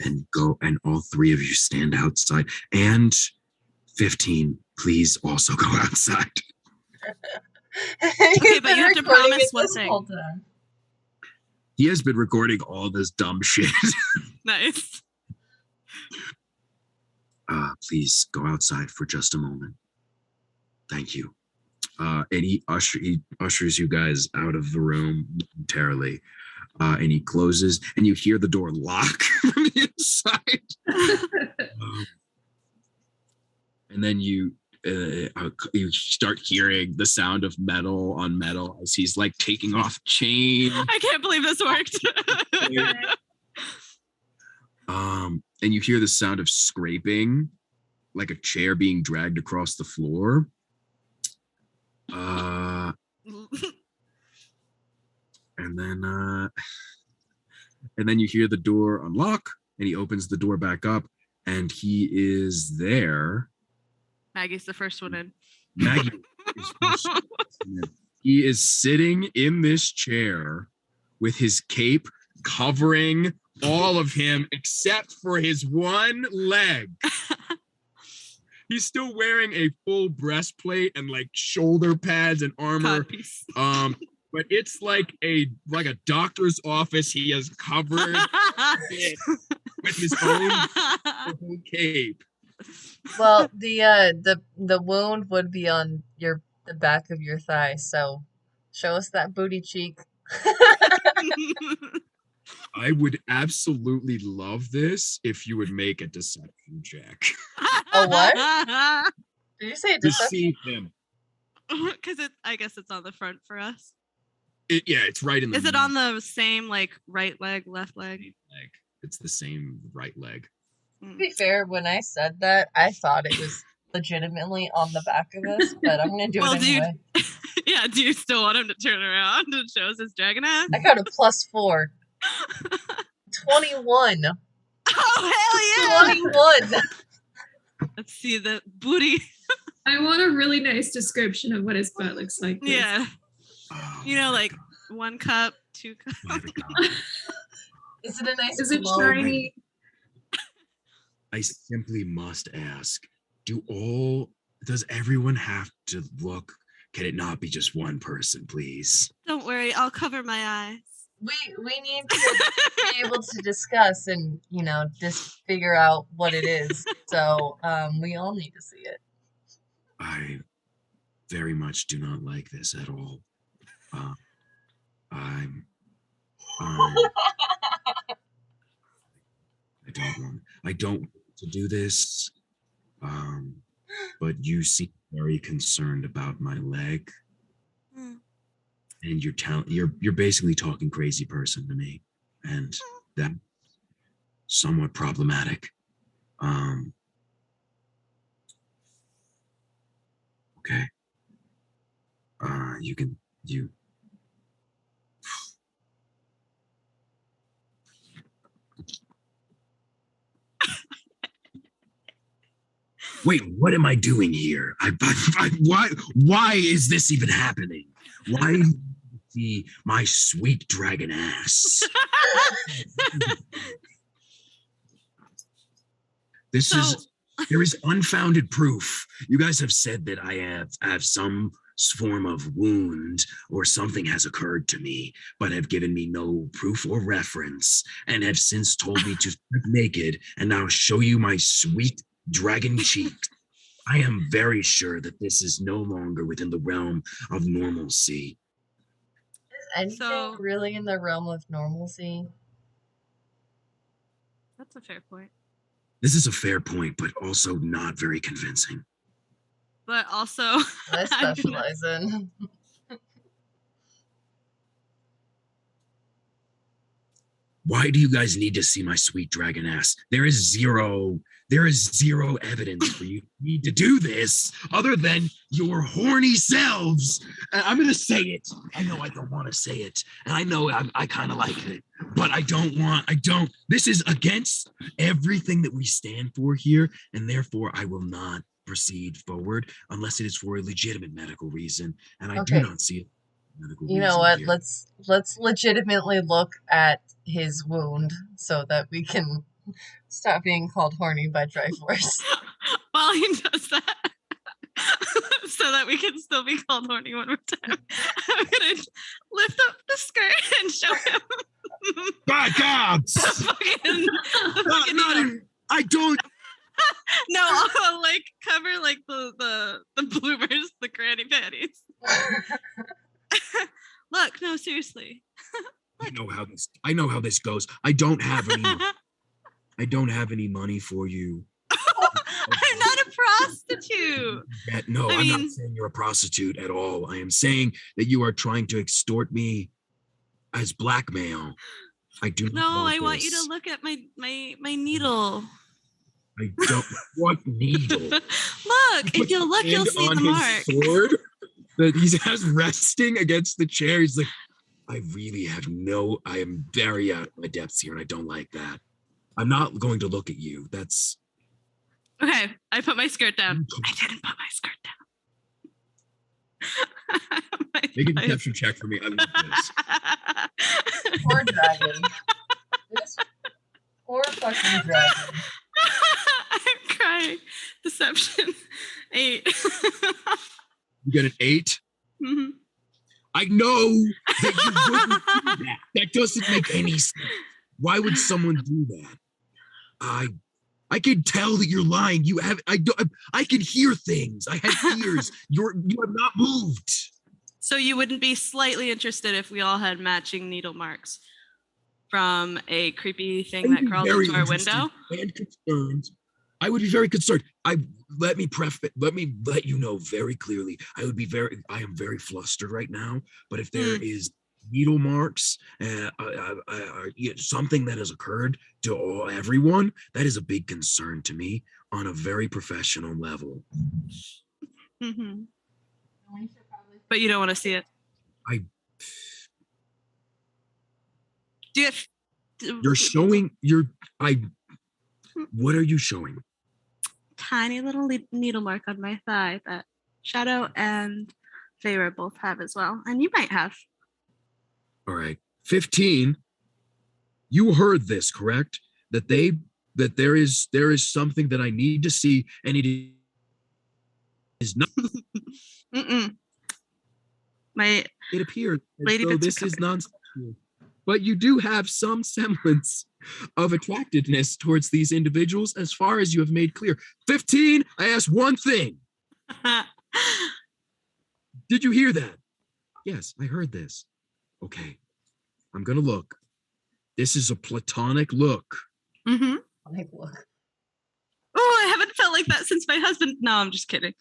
and go, and all three of you stand outside. And 15, please also go outside. Okay, but you have to promise one thing. He has been recording all this dumb shit. Nice. Please go outside for just a moment. Thank you. And he ushers you guys out of the room momentarily. And he closes, and you hear the door lock from the inside. And then you start hearing the sound of metal on metal as he's like taking off chain. I can't believe this worked. And you hear the sound of scraping, like a chair being dragged across the floor. And then you hear the door unlock, and he opens the door back up, and he is there. Maggie's the first one in. Maggie is first in. He is sitting in this chair with his cape covering all of him except for his one leg. He's still wearing a full breastplate and like shoulder pads and armor. But it's like a doctor's office. He has covered it with his own cape. Well, the wound would be on the back of your thigh, so show us that booty cheek. I would absolutely love this if you would make a deception check. A what? Did you say a deception? Deceive him. Because I guess it's on the front for us. It's right in the Is it on the same like right leg, left leg? It's the same right leg. To be fair, when I said that, I thought it was legitimately on the back of us, but I'm gonna do it anyway. Do you still want him to turn around and show us his dragon ass? I got a +4. 21. Oh, hell yeah! 21. Let's see the booty. I want a really nice description of what his butt looks like. Please. Yeah. Oh, You know, my like God. 1 cup, 2 cups. My God. Is it a nice Is it globe? shiny? I simply must ask, does everyone have to look? Can it not be just one person, please? Don't worry, I'll cover my eyes. We need to be able to discuss and, just figure out what it is. So, we all need to see it. I very much do not like this at all. I'm, I'm I don't want to do this. But you seem very concerned about my leg, Hmm. and you're basically talking crazy person to me, and that's somewhat problematic. Okay. You wait, what am I doing here? Why is this even happening? Why do you see my sweet dragon ass? There is unfounded proof. You guys have said that I have some form of wound or something has occurred to me, but have given me no proof or reference, and have since told me to strip naked and now show you my sweet dragon cheeks. I am very sure that this is no longer within the realm of normalcy. Is anything really in the realm of normalcy? That's a fair point. This is a fair point, but also not very convincing. But also, I specialize in. Why do you guys need to see my sweet dragon ass? There is zero evidence for you need to do this other than your horny selves. And I'm going to say it. I know I don't want to say it. And I know I kind of like it, but I don't. This is against everything that we stand for here. And therefore I will not proceed forward unless it is for a legitimate medical reason. And I do not see it. You know what? Let's legitimately look at his wound so that we can stop being called horny by Triforce. While he does that, so that we can still be called horny one more time, I'm gonna lift up the skirt and show him. By God! I don't. No, I'll like cover like the bloomers, the granny panties. Look, no, seriously. I know how this goes. I don't have any money for you. I'm not a prostitute. No, I'm not saying you're a prostitute at all. I am saying that you are trying to extort me as blackmail. I do not. No, I want you to look at my needle. I don't. What needle? Look, if you look, you'll see the mark. Sword that he has resting against the chair. He's like, I am very out of my depths here, and I don't like that. I'm not going to look at you. That's okay. I put my skirt down. I didn't put my skirt down. Make a deception check for me. I love this. Poor dragon. This poor fucking dragon. I'm crying. Deception. 8. You get an 8? Mm-hmm. I know that you wouldn't do that. That doesn't make any sense. Why would someone do that? I can tell that you're lying. I can hear things. I have ears. You have not moved. So you wouldn't be slightly interested if we all had matching needle marks from a creepy thing that crawled into our window? And concerned. I would be very concerned. Let me let you know very clearly. I am very flustered right now. But if there is needle marks, something that has occurred to everyone, that is a big concern to me on a very professional level. Mm-hmm. But you don't want to see it. You're showing What are you showing? Tiny little needle mark on my thigh that Shadow and Feyre both have as well, and you might have. All right. 15. You heard this, correct? That there is something that I need to see, and it is not. Mm-mm. My It appears as lady though bits are this is covered. non-sexual, but you do have some semblance of attractiveness towards these individuals, as far as you have made clear. 15. I asked one thing. Did you hear that? Yes, I heard this. Okay, I'm gonna look. This is a platonic look. Mm-hmm. Like, look. Oh, I haven't felt like that since my husband. No, I'm just kidding.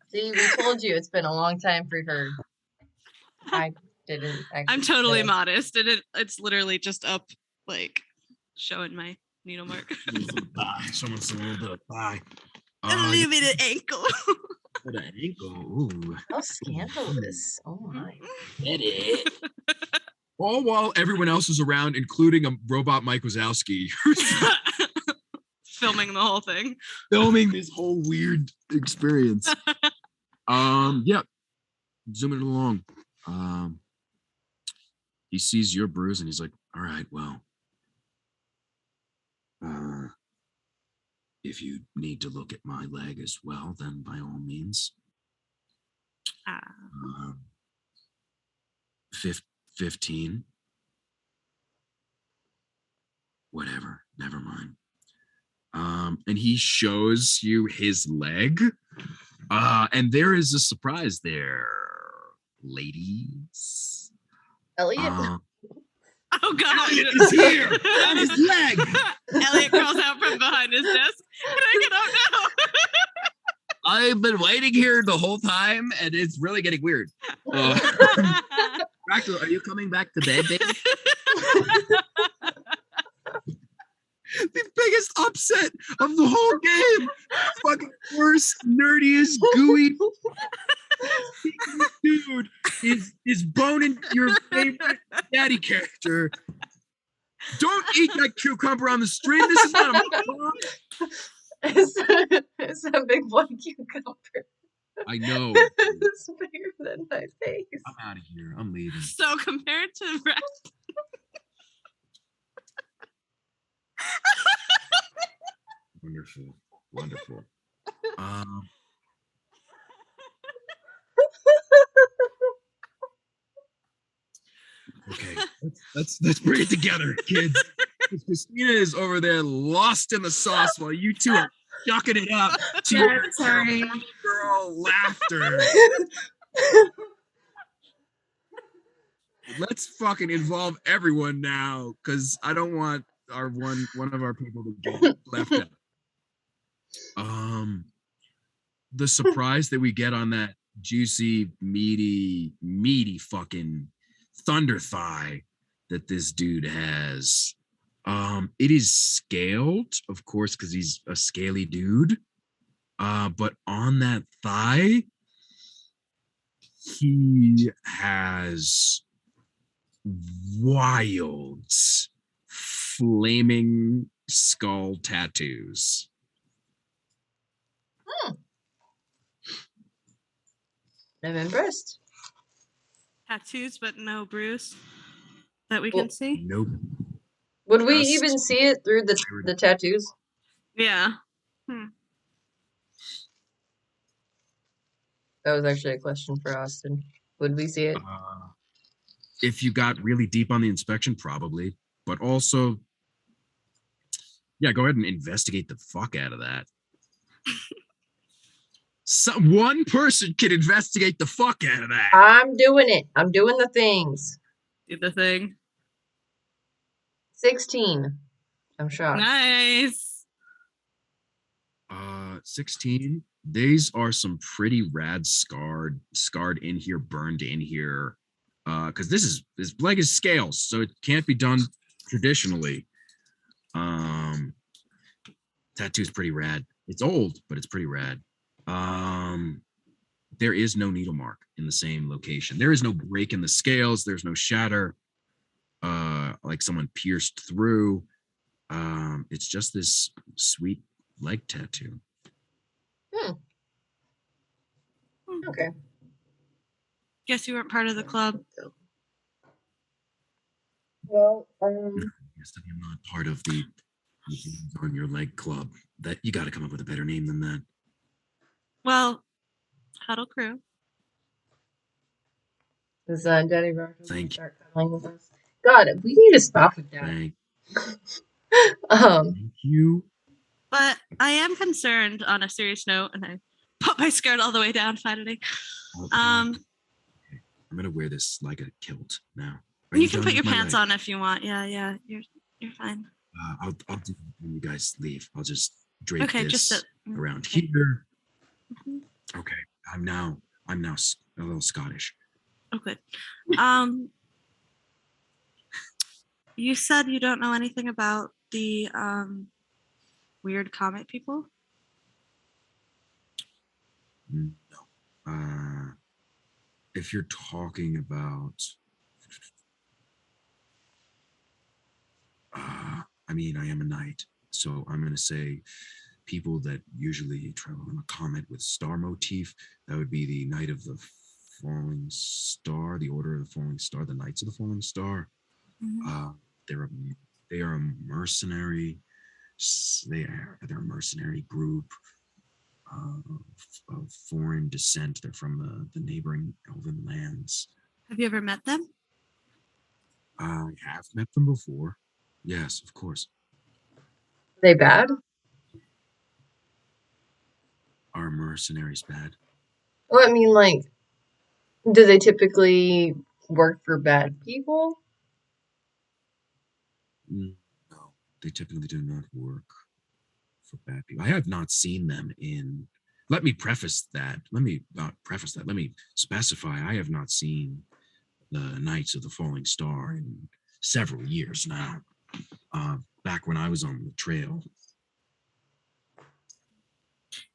See, we told you it's been a long time for her. I didn't actually. I'm totally say. modest, and it's literally just up, like showing my needle mark. Someone's a little bit of thigh. A little bit of ankle. An ankle. Ooh. How scandalous. Oh my. Get it. All while everyone else is around, including a robot Mike Wazowski, who's Filming the whole thing. filming this whole weird experience. Yeah. Zooming it along. He sees your bruise and he's like, all right, well. If you need to look at my leg as well, then by all means. 15. Whatever, never mind. And he shows you his leg. And there is a surprise there, ladies. Elliot? Oh God! Elliot is here on his leg. Elliot crawls out from behind his desk. Can I get out now? I've been waiting here the whole time, and it's really getting weird. Fractal, are you coming back to bed, baby? The biggest upset of the whole game. Fucking worst, nerdiest, gooey dude is boning your favorite daddy character. Don't eat that cucumber on the stream. This is not a It's a big one cucumber. I know. It's bigger than my face. I'm out of here. I'm leaving. So compared to rest. Wonderful. Wonderful. Okay, let's bring it together, kids. Christina is over there lost in the sauce while you two are chucking it up to your Sorry. girl laughter. Let's fucking involve everyone now, because I don't want our one of our people to get left out. The surprise that we get on that juicy, meaty fucking thunder thigh that this dude has. It is scaled, of course, because he's a scaly dude. But on that thigh, he has wild, flaming skull tattoos. I'm impressed. Tattoos, but no bruise that we can see. Nope. Would we Just- even see it through the tattoos? Yeah. That was actually a question for Austin. Would we see it? If you got really deep on the inspection, probably. But also, yeah, go ahead and investigate the fuck out of that. One person can investigate the fuck out of that. I'm doing it. I'm doing the things. Do the thing. 16. I'm shocked. Nice. 16. These are some pretty rad scarred in here, burned in here. Because this leg is scales, so it can't be done traditionally. Tattoo's pretty rad. It's old, but it's pretty rad. There is no needle mark in the same location. There is no break in the scales. There's no shatter. like someone pierced through. It's just this sweet leg tattoo. Hmm. Okay. Guess you weren't part of the club. Well, Yes, I'm not part of the on your leg club. That you got to come up with a better name than that. Well, Cuddlecrew. is Daddy Rock gonna Thank you. start cuddling with us? God, we need to stop with that. Thank Um, you. But I am concerned on a serious note, and I put my skirt all the way down finally. Okay. Um, I'm gonna wear this like a kilt now. you can done put your with my pants leg? on if you want. Yeah, you're fine. I'll do when you guys leave. I'll just drape Okay, this just around okay. here. Mhm. Okay. I'm now a little Scottish. Oh, good. You said you don't know anything about the weird comet people. No. If you're talking about I mean, I am a knight, so I'm going to say people that usually travel on a comet with star motif. That would be the Knight of the Falling Star, the Order of the Falling Star, the Knights of the Falling Star. Mhm. Uh, they're a, they are a mercenary. They're a mercenary group of foreign descent. They're from the neighboring elven lands. Have you ever met them? I have met them before. Yes, of course. are they bad? Are mercenaries bad? Well, I mean, like, do they typically work for bad people? No, they typically do not work for bad people. I have not seen them in. Let me preface that. Let me preface that. Let me specify. I have not seen the Knights of the Falling Star in several years now. Back when I was on the trail.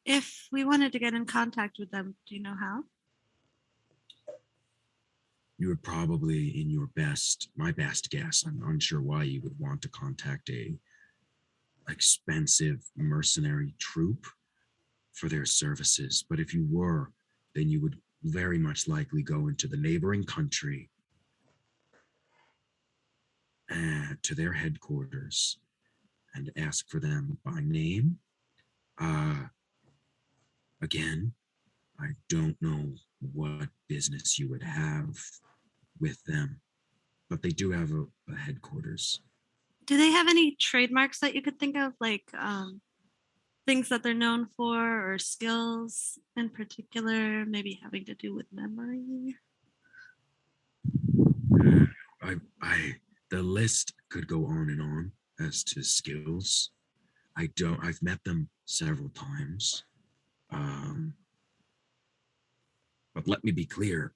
If we wanted to get in contact with them, do you know how? You would probably, in my best guess, I'm unsure why you would want to contact a expensive mercenary troop for their services. But if you were, then you would very much likely go into the neighboring country to their headquarters and ask for them by name. Uh, Again, I don't know what business you would have with them, but they do have a headquarters. Do they have any trademarks that you could think of, like things that they're known for or skills in particular, maybe having to do with memory? The list could go on and on as to skills. I've met them several times. Um, but let me be clear,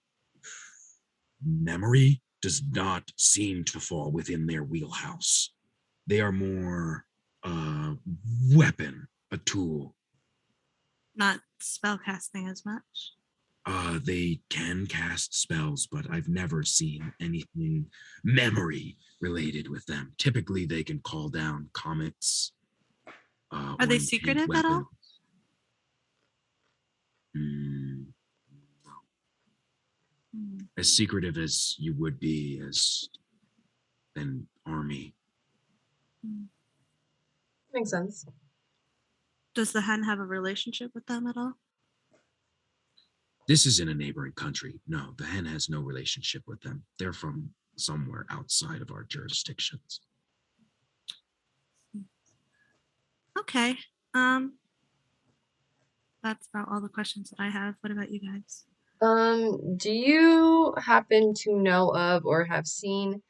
memory does not seem to fall within their wheelhouse. They are more weapon, a tool. Not spell casting as much. They can cast spells, but I've never seen anything memory related with them. Typically, they can call down comets. Are they or enchant secretive at weapons. all? Mm, Hmm. as secretive as you would be as an army. Makes sense. Does the hen have a relationship with them at all? This is in a neighboring country. No, the hen has no relationship with them. They're from somewhere outside of our jurisdictions. Okay. That's about all the questions that I have. What about you guys? Do you happen to know of or have seen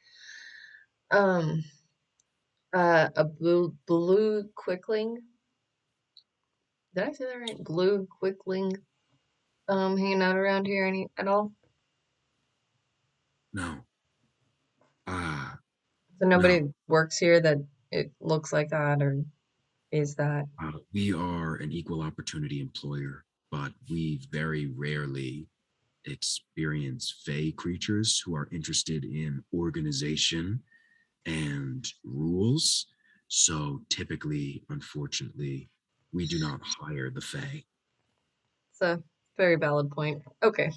um a blue quickling? Did I say that right? Blue quickling hanging out around here any at all? No. Uh, So no. nobody works here that it looks like that or is that? We are an equal opportunity employer, but we very rarely experience fey creatures who are interested in organization and rules. So typically, unfortunately, we do not hire the Fae. It's a very valid point. Okay.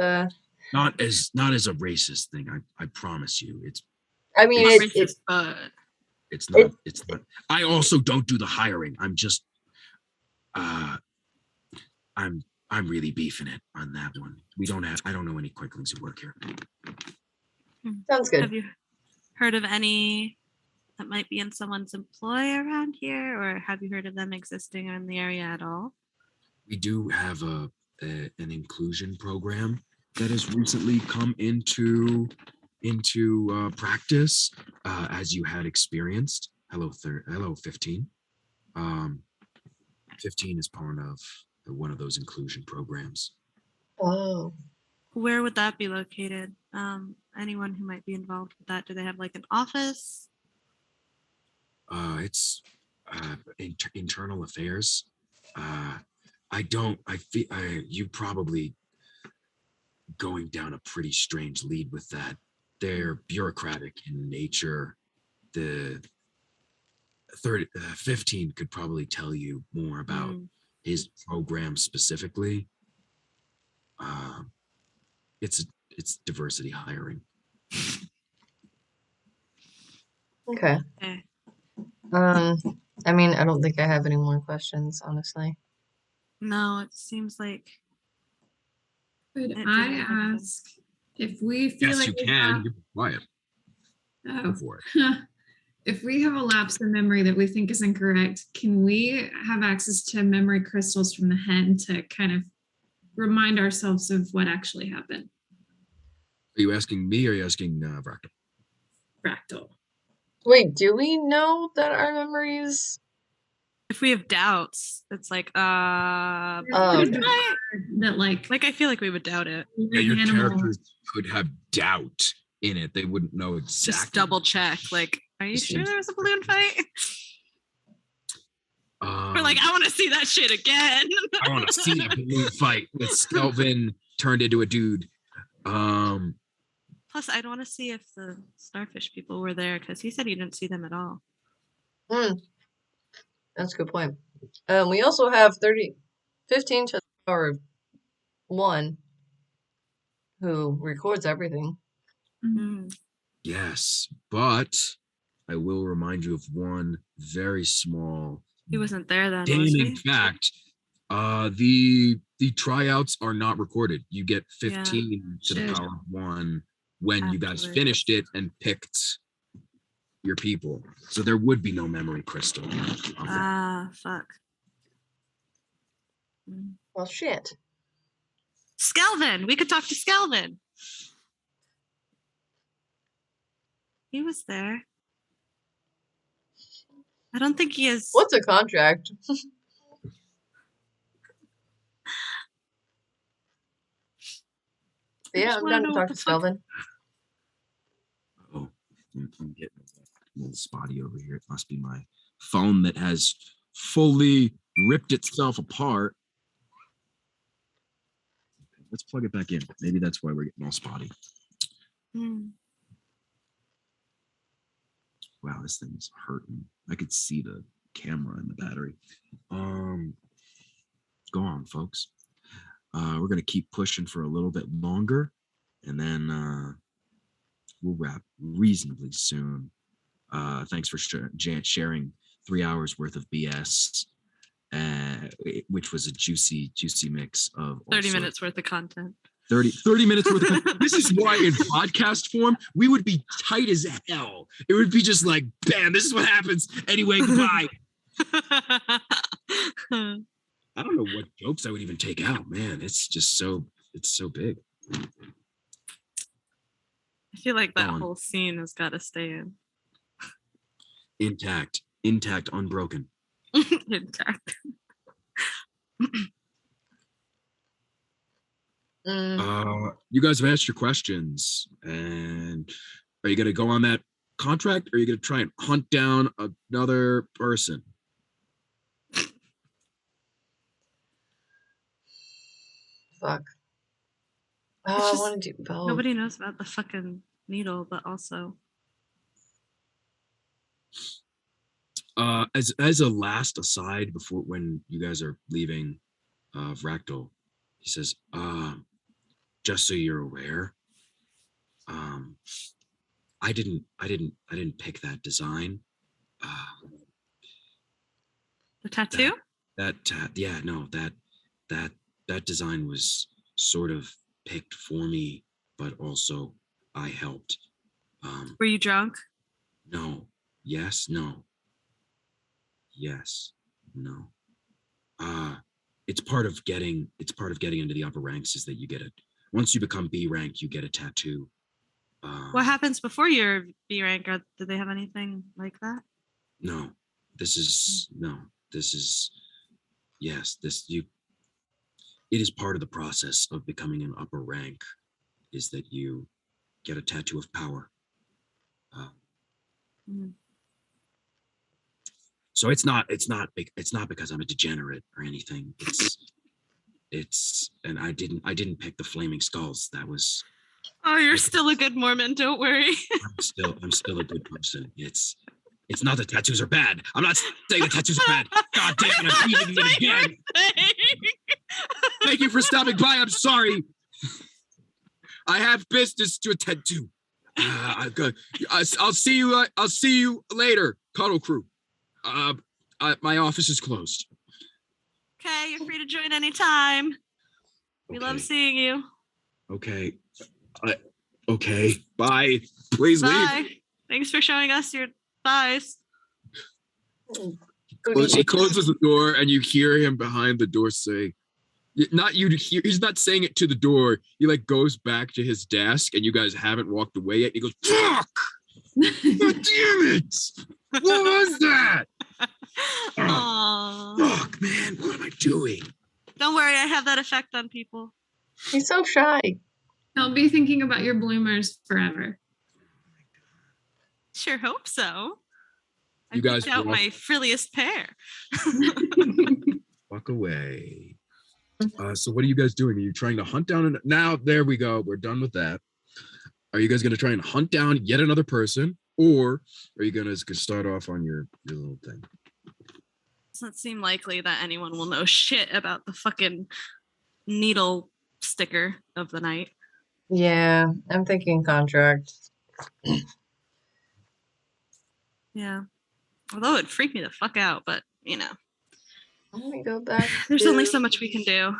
uh, Not as a racist thing. I promise you. I mean, Not It's racist, but it, it's not. I also don't do the hiring. I'm just uh I'm I'm really beefing it on that one. I don't know any quicklings who work here. sounds good. have you heard of any that might be in someone's employ around here, or have you heard of them existing in the area at all? We do have an inclusion program that has recently come into practice, as you had experienced. Hello 15. 15 is part of one of those inclusion programs. Oh, Where would that be located? Anyone who might be involved with that, do they have like an office? It's internal affairs. I don't. I feel you probably going down a pretty strange lead with that. They're bureaucratic in nature. The 15 could probably tell you more about his program specifically. It's diversity hiring. okay. Okay. I mean, I don't think I have any more questions, honestly. No, it seems like Could it I didn't happen. ask if we feel Yes, like you we can. have, You're quiet. Go oh, for it. if we have a lapse in memory that we think is incorrect, can we have access to memory crystals from the hen to kind of remind ourselves of what actually happened? Are you asking me or are you asking Vractal? Fractal. Wait, do we know that our memories? If we have doubts, it's like, Oh, Could okay. be that like I feel like we would doubt it. Yeah, your animal. characters could have doubt in it. They wouldn't know exactly. Just double check. Like, are you sure there was a balloon fight? Or like, I want to see that shit again. I want to see that balloon fight with Skelvin turned into a dude. Plus, I'd want to see if the starfish people were there because he said he didn't see them at all. That's a good point. We also have 15 to the power of 1 who records everything. Yes, but I will remind you of one very small He wasn't there then, was damning he? fact. The tryouts are not recorded. You get 15 to the Shit. power of 1 when you guys Afterwards. finished it and picked your people. So there would be no memory crystal. Fuck. Well, shit. Skelvin! We could talk to Skelvin. He was there. I don't think he is. What's a contract? Yeah, I'm done to talk to Skelvin. Oh, I'm getting a little spotty over here. It must be my phone that has fully ripped itself apart. Let's plug it back in. Maybe that's why we're getting all spotty. Wow, this thing's hurting. I could see the camera and the battery. Go on, folks. We're gonna keep pushing for a little bit longer, and then we'll wrap reasonably soon. Thanks for sharing 3 hours worth of BS, which was a juicy mix of 30 minutes worth of content. 30 minutes worth of This is why in podcast form we would be tight as hell. It would be just like, bam, this is what happens. Anyway, goodbye. I don't know what jokes I would even take out, man. It's just it's so big. I feel like that whole scene has got to stay in. Intact, unbroken. Intact. You guys have asked your questions, and are you gonna go on that contract, or are you gonna try and hunt down another person? Fuck. Oh, I want to do both. Nobody knows about the fucking needle, but also As a last aside before when you guys are leaving Fractal, he says, just so you're aware, um, I didn't pick that design. the tattoo. Yeah, no, that that design was sort of picked for me, but also I helped. Were you drunk? No, yes, no, yes, no. Uh it's part of getting into the upper ranks is that you get it. Once you become B rank, you get a tattoo. What happens before your B rank? Or do they have anything like that? No, this is no, this is yes, this you it is part of the process of becoming an upper rank is that you get a tattoo of power. Mm. So it's not because I'm a degenerate or anything. It's and I didn't pick the flaming skulls. That was Oh, you're still a good Mormon. Don't worry. I'm still a good person. It's not that tattoos are bad. I'm not saying that tattoos are bad. God damn it, I'm reading it again. Thank you for stopping by. I'm sorry. I have business to attend to. I'll see you. I'll see you later, Cuddlecrew. My office is closed. Okay, you're free to join anytime. We Okay. love seeing you. Okay. Okay. Bye. Please leave. Bye. Thanks for showing us your thighs. He closes the door, and you hear him behind the door say, "Not you to hear." He's not saying it to the door. He like goes back to his desk, and you guys haven't walked away yet. He goes, "Fuck! God damn it! What was that? Aww. Fuck, man! What am I doing?" Don't worry, I have that effect on people. He's so shy. I'll be thinking about your bloomers forever. Sure hope so. I You guys picked out walk- my frilliest pair. Walk away. So what are you guys doing? Are you trying to hunt down? Now there we go. We're done with that. Are you guys going to try and hunt down yet another person, or are you going to start off on your little thing? Doesn't seem likely that anyone will know shit about the fucking needle sticker of the night. Yeah, I'm thinking contract. Yeah. Although it'd freak me the fuck out, but you know, Let me go back. there's only so much we can do.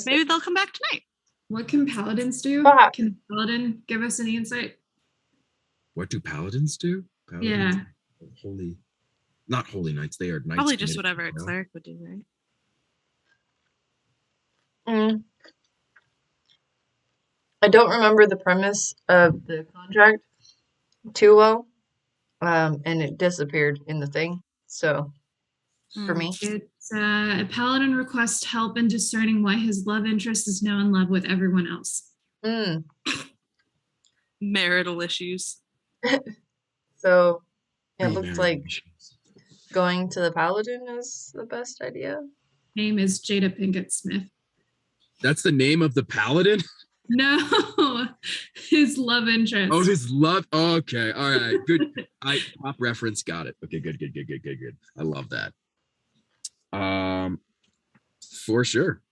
Maybe they'll come back tonight. What can paladins do? Fuck. Can paladin give us any insight? What do paladins do? Yeah. Not holy knights. They are knights. Probably just committed whatever a to hell. cleric would do, right? I don't remember the premise of the contract too well, and it disappeared in the thing. So, for me, It's a paladin requests help in discerning why his love interest is now in love with everyone else. Marital issues. So it looks Remarried like missions. going to the paladin is the best idea. Name is Jada Pinkett Smith. That's the name of the paladin. No, his love interest. Oh, his love. Okay, all right, good. Pop reference. Got it. Okay, good. I love that. For sure.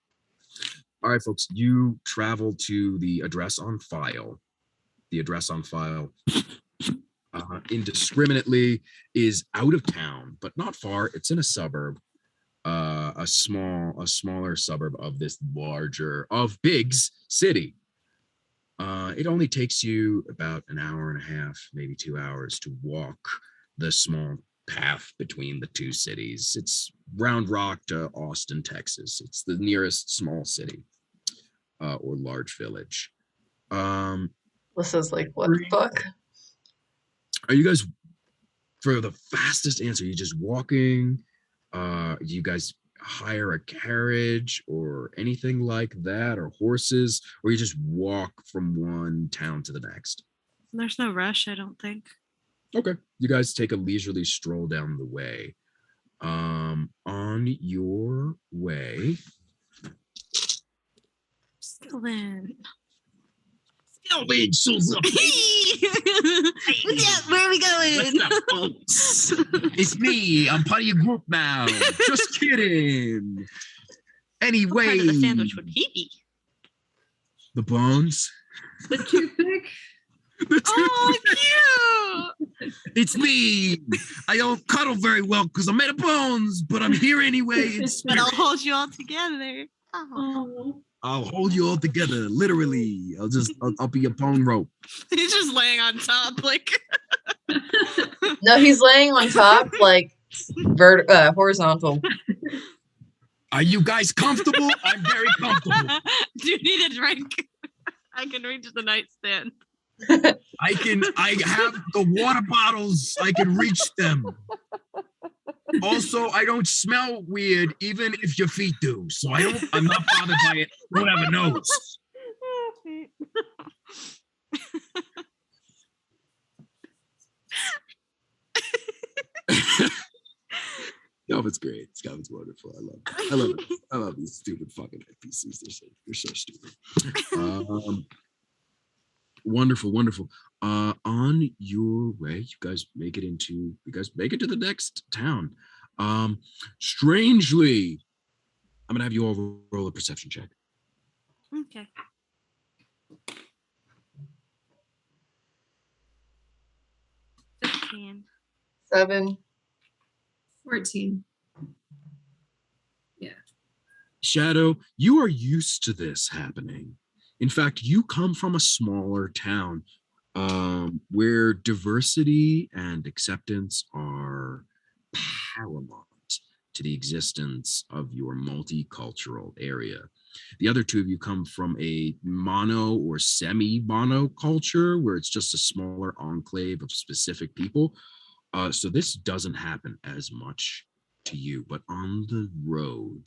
All right, folks. You travel to the address on file. The address on file indiscriminately is out of town, but not far. It's in a suburb, a smaller suburb of this Biggs city. It only takes you about an hour and a half, maybe 2 hours to walk the small path between the two cities. It's Round Rock to Austin, Texas. It's the nearest small city or large village. This is like, what the fuck? Are you guys, for the fastest answer, you just walking? Do you guys hire a carriage or anything like that, or horses, or you just walk from one town to the next? There's no rush, I don't think. Okay. You guys take a leisurely stroll down the way. On your way. Skillin. Melvin shows up. Yeah, where are we going? What's up, folks? It's me. I'm part of your group now. Just kidding. What Anyway, part of the sandwich would he be? the bones. The toothpick. Oh, cute! It's me. I don't cuddle very well because I'm made of bones, but I'm here anyway. But I'll hold you all together. Oh. Oh. I'll hold you all together, literally. I'll be a bone rope. He's just laying on top, like. No, he's laying on top, like horizontal. Are you guys comfortable? I'm very comfortable. Do you need a drink? I can reach the nightstand. I have the water bottles. I can reach them. Also, I don't smell weird, even if your feet do. So I'm not bothered by it. Don't have a nose. Galvin's great. Galvin's wonderful. I love it. I love these stupid fucking NPCs. They're so stupid. Wonderful. On your way, you guys make it to the next town. Strangely, I'm gonna have you all roll a perception check. Okay. $15. 7. 14. Shadow, you are used to this happening. In fact, you come from a smaller town where diversity and acceptance are paramount to the existence of your multicultural area. The other two of you come from a mono or semi-mono culture where it's just a smaller enclave of specific people. So this doesn't happen as much to you, but on the road,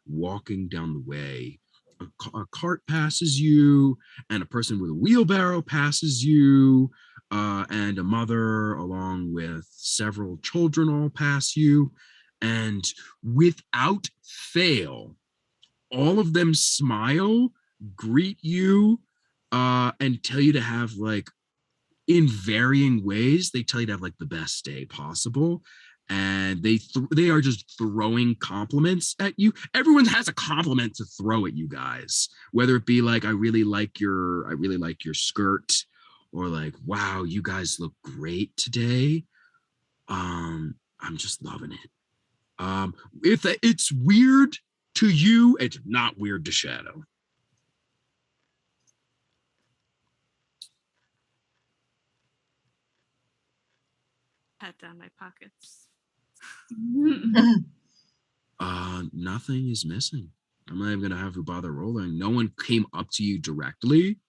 walking down the way, a cart passes you, and a person with a wheelbarrow passes you, and a mother along with several children all pass you, and without fail, all of them smile, greet you, and tell you to have, like, in varying ways, they tell you to have like the best day possible. And they are just throwing compliments at you. Everyone has a compliment to throw at you guys, whether it be like, I really like your skirt, or like, wow, you guys look great today. I'm just loving it. If it's weird to you, it's not weird to Shadow. Pat down my pockets. Nothing is missing. I'm not even gonna have you bother rolling. No one came up to you directly,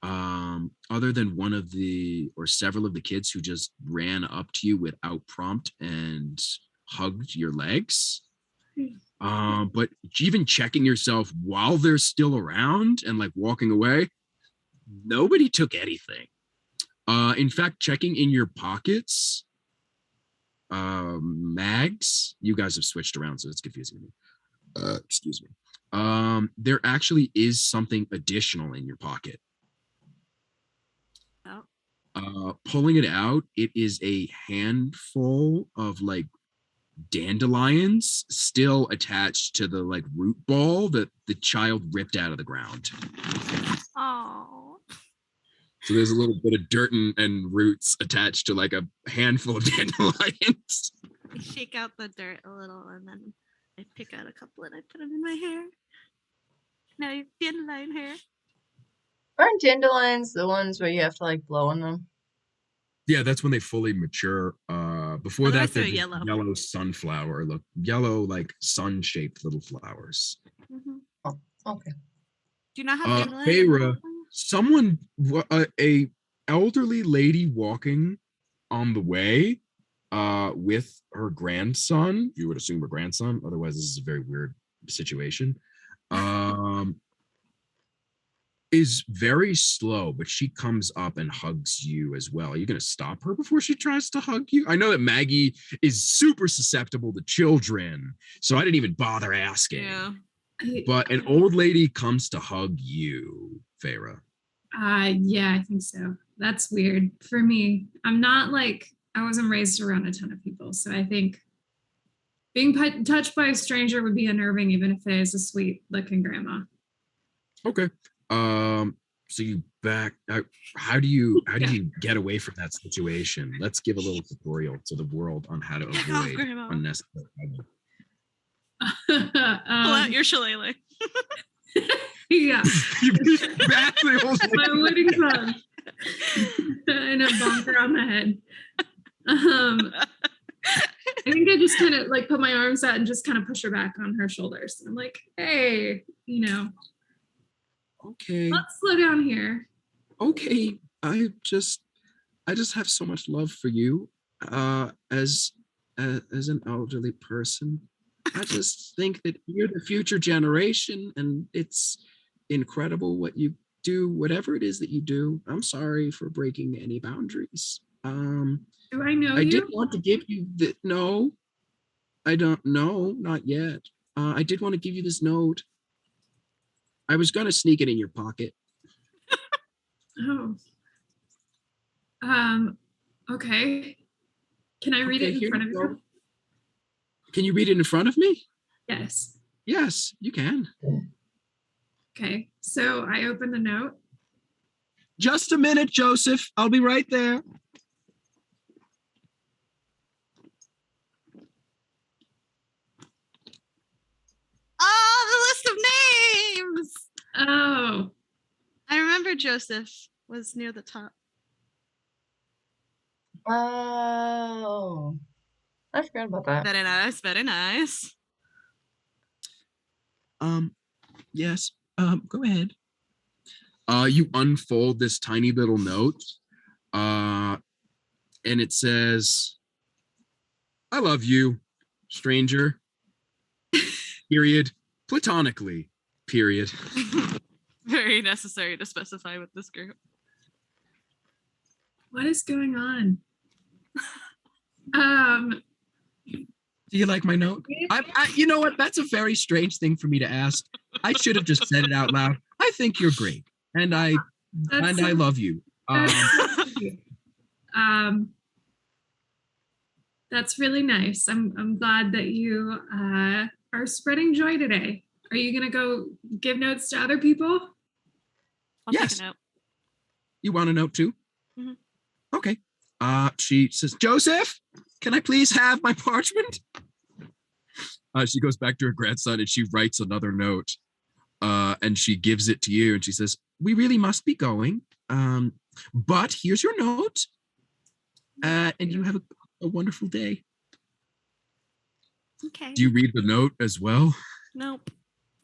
other than one of the or several of the kids who just ran up to you without prompt and hugged your legs. But even checking yourself while they're still around and like walking away, nobody took anything. In fact, checking in your pockets, Mags, you guys have switched around, so it's confusing me. Excuse me. There actually is something additional in your pocket. Oh. Pulling it out, it is a handful of like dandelions still attached to the like root ball that the child ripped out of the ground. Oh. So there's a little bit of dirt and roots attached to like a handful of dandelions. I shake out the dirt a little and then I pick out a couple and I put them in my hair. Now you have dandelion hair. Aren't dandelions the ones where you have to like blow on them? Yeah, that's when they fully mature. Before Otherwise that, they're they're yellow. yellow. Yellow sunflower, look, yellow like sun-shaped little flowers. Mm-hmm. Oh, okay. Do you not have dandelion? Feyre, someone, a elderly lady walking on the way, with her grandson. You would assume her grandson. Otherwise, this is a very weird situation. Is very slow, but she comes up and hugs you as well. Are you going to stop her before she tries to hug you? I know that Maggie is super susceptible to children, so I didn't even bother asking. Yeah. But an old lady comes to hug you, Feyre. Yeah, I think so. That's weird for me. I'm not like I wasn't raised around a ton of people, so I think being touched by a stranger would be unnerving, even if it is a sweet looking grandma. Okay. So you back. How do Yeah. you get away from that situation? Let's give a little tutorial to the world on how to Oh, avoid Grandma. unnecessary. Pull out your shillelagh. Yeah. Badly My wooden club and a bonker on the head. I think I just kind of like put my arms out and just kind of push her back on her shoulders. I'm like, hey, Okay. let's slow down here. Okay. I just have so much love for you. As an elderly person, I just think that you're the future generation, and it's incredible what you do, whatever it is that you do. I'm sorry for breaking any boundaries. Do I know I did you? want to give you the no. I don't know, not yet. I did want to give you this note. I was gonna sneak it in your pocket. Oh. Um, okay. Can I read Okay, it in here front you of go. you? Can you read it in front of me? Yes. Yes, you can. Okay. So I open the note. Just a minute, Joseph. I'll be right there. Oh, the list of names. Oh, I remember Joseph was near the top. Oh, I forgot about that. Very nice, very nice. Yes. Go ahead. You unfold this tiny little note. And it says, I love you, stranger. Period. Platonically. Period. Very necessary to specify with this group. what is going on? Do you like my note? You know what? That's a very strange thing for me to ask. I should have just said it out loud. I think you're great, and I love you. Um, that's really nice. I'm glad that you are spreading joy today. Are you gonna go give notes to other people? I'll Yes. take a note. You want a note too? Mhm. Okay. She says, Joseph, can I please have my parchment? She goes back to her grandson and she writes another note. And she gives it to you and she says, we really must be going. But here's your note. And you have a wonderful day. Okay. Do you read the note as well? Nope.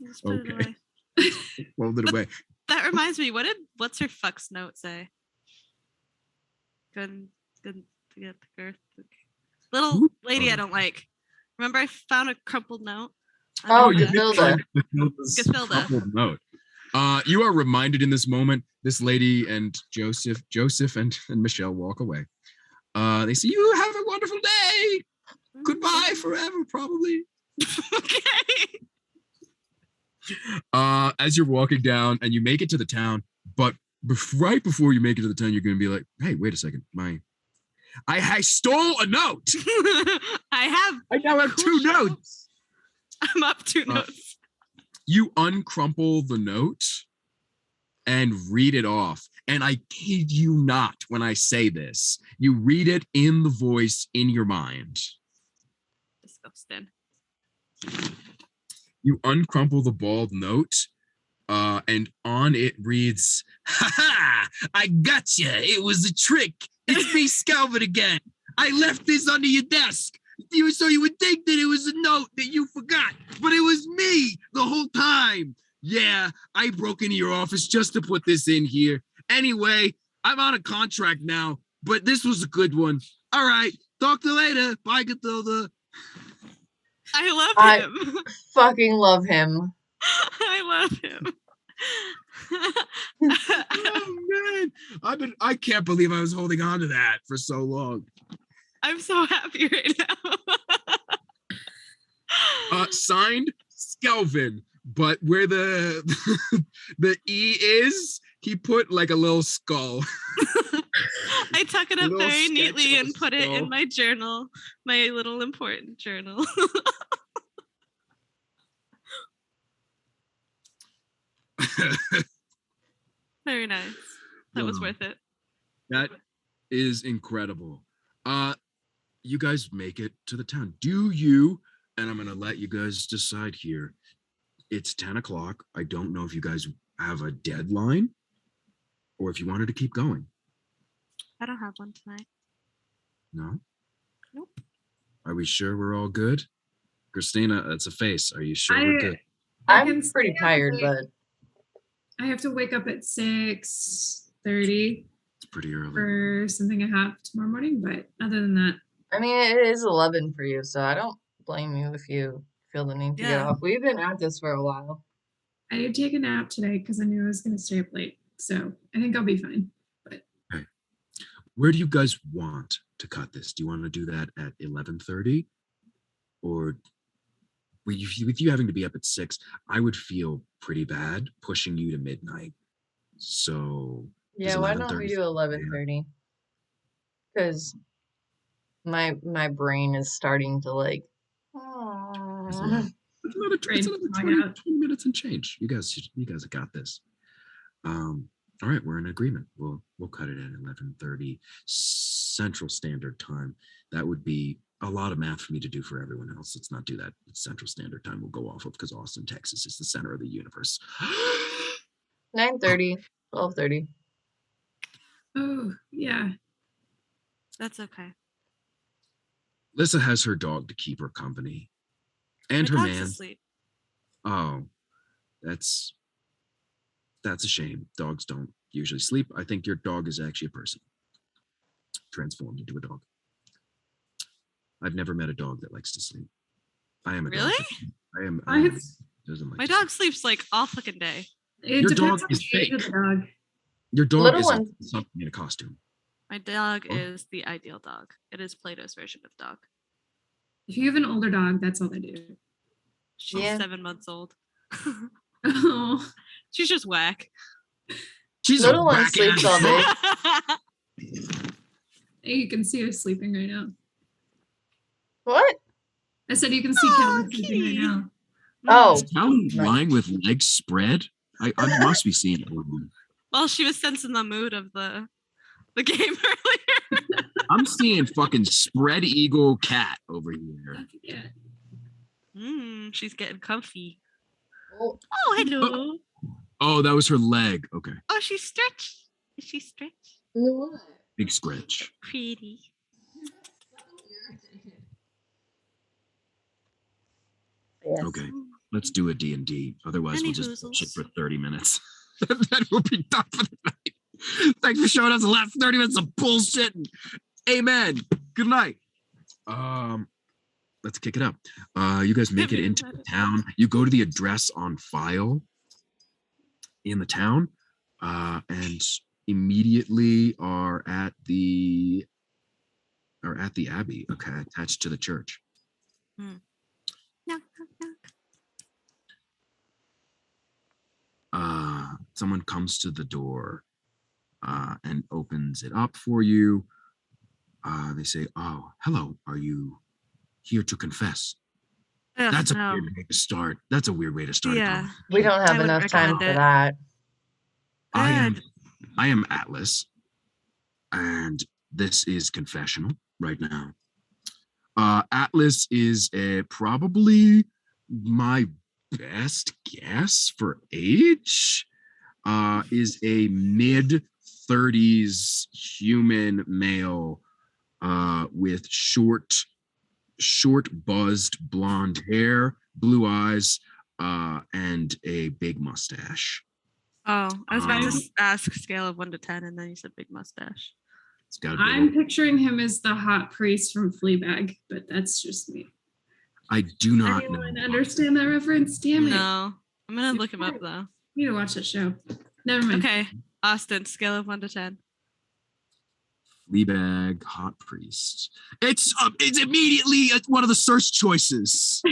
Just put it Okay. away. Fold it away. That reminds me, what's her fuck's note say? Good to get the girth. Little Ooh. lady I don't like. Remember I found a crumpled note? Oh, you did Gathilda. find Gathilda's Gathilda. crumpled note. You are reminded in this moment, this lady and Joseph and Michelle walk away. They say, you have a wonderful day. Goodbye forever, probably. Okay. As you're walking down and you make it to the town, but right before you make it to the town, you're going to be like, hey, wait a second. I stole a note. I now have two notes. I'm up 2 notes. You uncrumple the note and read it off. And I kid you not when I say this. You read it in the voice in your mind. Disgusting. You uncrumple the bald note, and on it reads, "Ha ha! I got you. It was a trick. It's me, Scalvin again. I left this under your desk. So you would think that it was a note that you forgot, but it was me the whole time. Yeah, I broke into your office just to put this in here. Anyway, I'm on a contract now, but this was a good one. All right, talk to you later. Bye, Gathilda." I love I him. fucking love him. I love him. Oh man, I can't believe I was holding on to that for so long. I'm so happy right now. Signed Skelvin, but where the the E is, he put like a little skull. I tuck it up Little very sketch neatly of a and put it skull. in my journal, my little important journal. Very nice. That was Wow. worth it. That is incredible. You guys make it to the town. Do you? And I'm gonna let you guys decide here. It's 10 o'clock. I don't know if you guys have a deadline or if you wanted to keep going. I don't have one tonight. No? Nope. Are we sure we're all good? Christina, that's a face. Are you sure we're good? I I'm can pretty stay up tired, late. but I have to wake up at 6:30 It's pretty early. for something I have tomorrow morning. But other than that, I mean, it is 11 for you, so I don't blame you if you feel the need to get Yeah. off. We've been at this for a while. I did take a nap today because I knew I was going to stay up late. So I think I'll be fine. But Where do you guys want to cut this? Do you want to do that at 11:30? Or with you having to be up at 6, I would feel pretty bad pushing you to midnight. So is Yeah, why don't we 11:30? do 11:30? Because my brain is starting to like. It's another, Brain it's another fog 20, out. 20 minutes and change. You guys have got this. All right, we're in agreement. We'll cut it at 11:30 Central Standard Time. That would be a lot of math for me to do for everyone else. Let's not do that. It's Central Standard Time we'll go off of because Austin, Texas is the center of the universe. 9:30, 12:30. oh, yeah. That's okay. Lissa has her dog to keep her company. And My her dog's man. asleep. Oh, that's a shame. Dogs don't usually sleep. I think your dog is actually a person transformed into a dog. I've never met a dog that likes to sleep. I am a Really? dog. I am. Doesn't like My to dog sleep. sleeps like all fucking day. It Your depends dog on is the age of fake. the dog. Your dog Little is ones. something in a costume. My dog Oh. is the ideal dog. It is Plato's version of dog. If you have an older dog, that's all they do. She's Yeah. 7 months old. Oh, She's just whack. She's Little a one whack sleeps ass all day. dog. you can see her sleeping right now. What? I said you can see Oh, Kelly sleeping right kitty. now. Oh, Is Callie Right. lying with legs spread? I must be seeing it wrong. Well, she was sensing the mood of the game earlier. I'm seeing fucking spread eagle cat over here. Yeah. She's getting comfy. oh, Oh, hello. Oh, that was her leg. Okay. Oh, she's stretched. Is she stretched? no. Big scratch. Pretty. Yes. Okay. Let's do a D&D. Otherwise, Any we'll just hoozles. shit for 30 minutes. Then we'll be done for the night. Thanks for showing us the last 30 minutes of bullshit. Amen. Good night. Let's kick it up. You guys make it into the town. You go to the address on file in the town, and immediately are at the abbey, okay, attached to the church. Knock, knock, knock. Someone comes to the door and opens it up for you. They say, "Oh, hello. Are you here to confess?" Ugh, That's a no. weird way to start. That's a weird way to start. Yeah. We don't have I wouldn't enough time recommend for it. that. I am Atlas, and this is confessional right now. Atlas is probably my best guess for age. Is a mid-30s human male with short buzzed blonde hair, blue eyes, and a big mustache. Oh, I was about Um, to ask scale of 1 to 10, and then you said big mustache. It's got a big I'm picturing him as the hot priest from Fleabag, but that's just me. I do not Anyone know. understand that reference? Damn it. No. I'm going to look him up, though. You need to watch that show. Never mind. Okay. Austin, scale of 1 to 10. Fleabag, hot priest. It's immediately one of the search choices.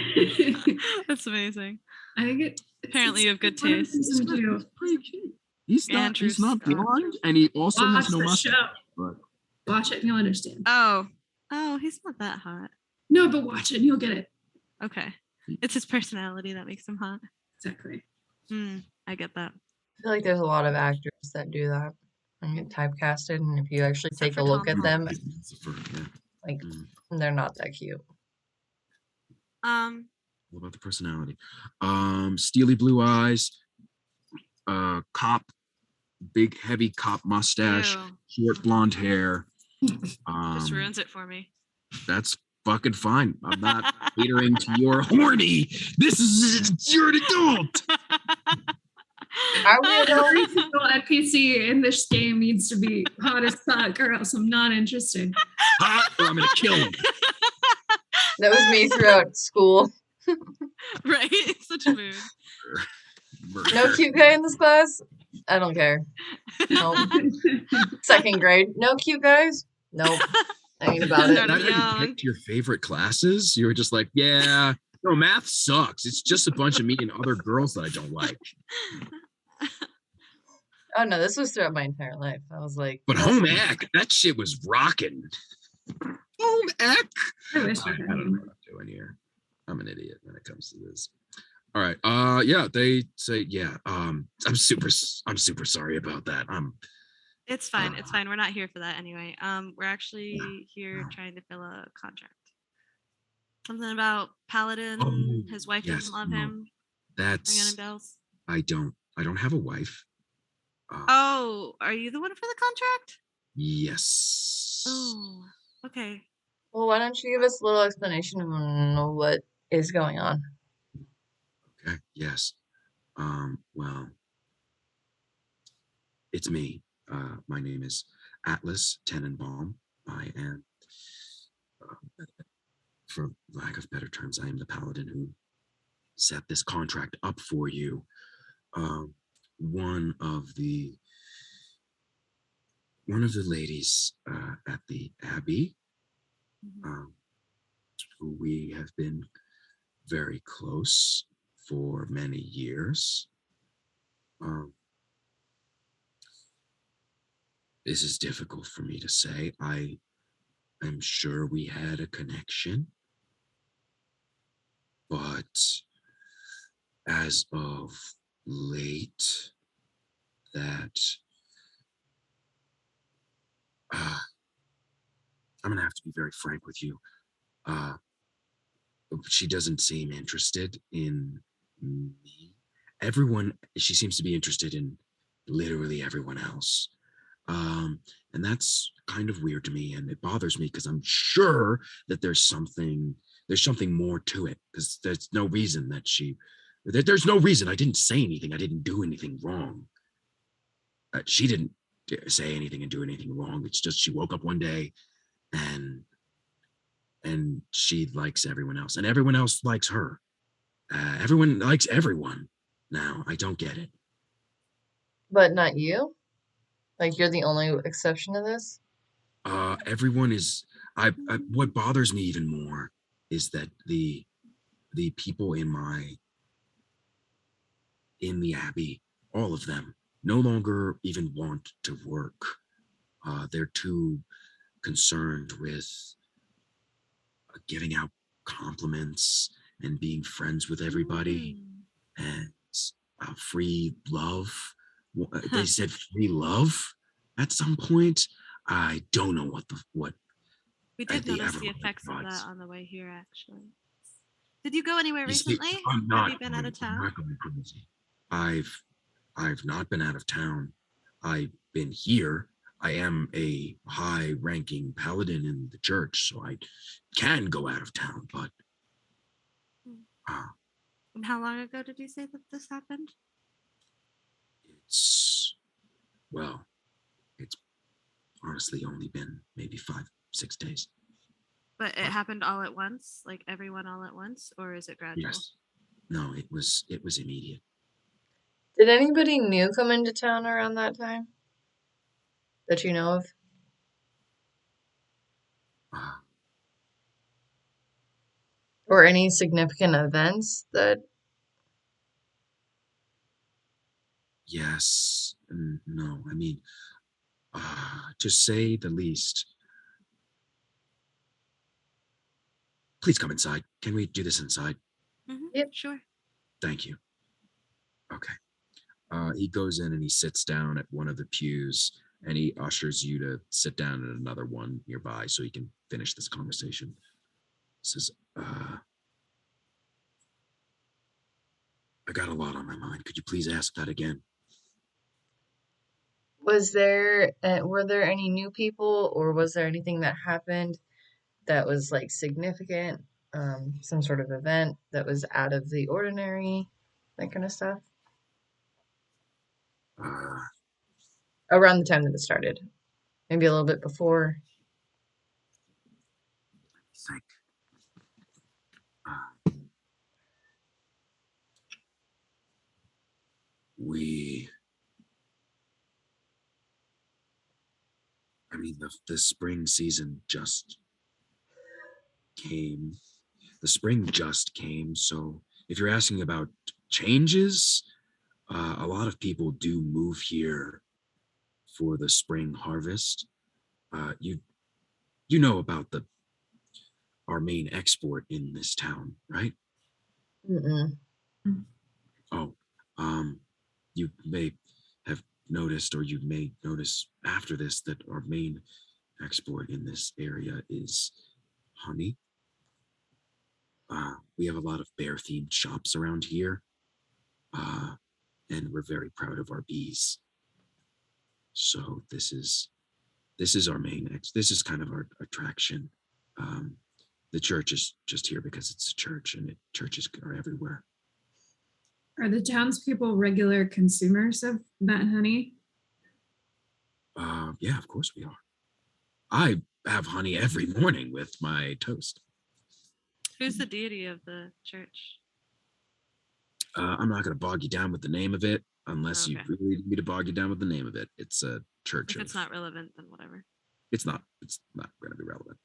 That's amazing. I think it. Apparently you have good one of taste. season 2. Pretty cute. He's Andrew not Scott. blonde, and he also Watch has no the mustache. show. But Watch it and you'll understand. Oh, he's not that hot. No, but watch it and you'll get it. Okay, it's his personality that makes him hot. Exactly. I get that. I feel like there's a lot of actors that do that and get typecasted, and if you actually Except take for a look Tom at them, yeah. like they're not that cute. What about the personality? Steely blue eyes, cop, big heavy cop mustache, Ew. short blonde hair. Just ruins it for me. That's fucking fine. I'm not catering to your horny. This is you're an adult. Are we Every single NPC in this game needs to be hot as fuck, or else I'm not interested. Hot, or I'm gonna kill him. That was me throughout school. Right? Such a mood. No cute guy in this class? I don't care. Nope. Second grade. No cute guys? Nope. I ain't about it. Start 'em Not even young. picked your favorite classes. You were just like, yeah, no, math sucks. It's just a bunch of me and other girls that I don't like. Oh no, this was throughout my entire life. I was like, But home ec, that shit was rocking. Home ec. I wish I I had don't know what I'm doing here. I'm an idiot when it comes to this. All right. Yeah, they say, yeah. I'm super sorry about that. It's fine. It's fine. We're not here for that anyway. We're actually here trying to fill a contract. Something about Paladin. His wife doesn't love him. That's Ringing any bells? I don't have a wife. Are you the one for the contract? Yes. Oh, okay. well, why don't you give us a little explanation of what is going on? Okay. Yes. Well, it's me. My name is Atlas Tenenbaum. I am, for lack of better terms, I am the paladin who set this contract up for you. One of the ladies at the Abbey, who we have been very close for many years. This is difficult for me to say. I'm sure we had a connection, but as of late, that I'm gonna have to be very frank with you. She doesn't seem interested in me. She seems to be interested in literally everyone else. And that's kind of weird to me, and it bothers me because I'm sure that there's something more to it, because there's no reason there's no reason. I didn't say anything. I didn't do anything wrong. She didn't say anything and do anything wrong. It's just she woke up one day and she likes everyone else, and everyone else likes her. Everyone likes everyone now. I don't get it. But not you? Like you're the only exception to this? Everyone is. What bothers me even more is that the people in the Abbey, all of them, no longer even want to work. They're too concerned with giving out compliments and being friends with everybody, and free love. They said free love at some point. I don't know what We did they notice ever the effects of thought. that on the way here, actually. Did you go anywhere You see, recently? I'm not Have you been out of I'm town? not going crazy. I've not been out of town. I've been here. I am a high-ranking paladin in the church, so I can go out of town. But And how long ago did you say that this happened? it's honestly only been maybe 5-6 days. But it happened all at once, like everyone all at once, or is it gradual? Yes. No, it was immediate. Did anybody new come into town around that time that you know of? Or any significant events that Yes, No, I mean, to say the least. Please come inside. Can we do this inside? Yep. Sure. Thank you. Okay. He goes in and he sits down at one of the pews and he ushers you to sit down at another one nearby so he can finish this conversation. He says, I got a lot on my mind. Could you please ask that again? Were there any new people, or was there anything that happened that was like significant? Some sort of event that was out of the ordinary, that kind of stuff? Uh, Around the time that it started, maybe a little bit before. think. We. I mean, the spring season just came. The spring just came. So if you're asking about changes, a lot of people do move here for the spring harvest. You know about the our main export in this town, right? Mm-mm. Oh, um, you may have noticed, or you may notice after this, that our main export in this area is honey. We have a lot of bear themed shops around here, uh, and we're very proud of our bees. So this is our this is kind of our attraction. Um, the church is just here because it's a church, and churches are everywhere. Are the townspeople regular consumers of that honey? Yeah, of course we are. I have honey every morning with my toast. Who's the deity of the church? I'm not going to bog you down with the name of it unless you Okay. really need me to bog you down with the name of it. It's a church If of. it's not relevant, then whatever. It's not. It's not going to be relevant.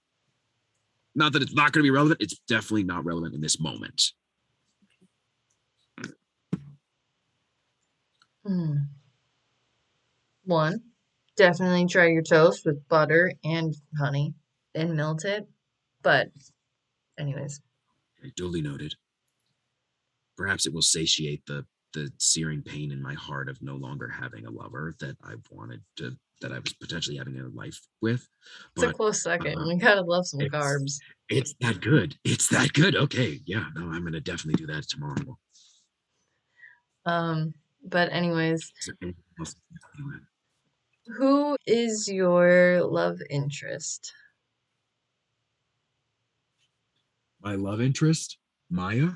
Not that it's not going to be relevant. It's definitely not relevant in this moment. Hmm. One, definitely try your toast with butter and honey and melt it. But, anyways. Okay, duly noted. Perhaps it will satiate the searing pain in my heart of no longer having a lover that I wanted to, that I was potentially having a life with. It's a But close second. uh, We gotta love some it's carbs. it's that good. It's that good. Okay, yeah, no, I'm gonna definitely do that tomorrow. But anyways, Is there anything else? who is your love interest? My love interest, Maya,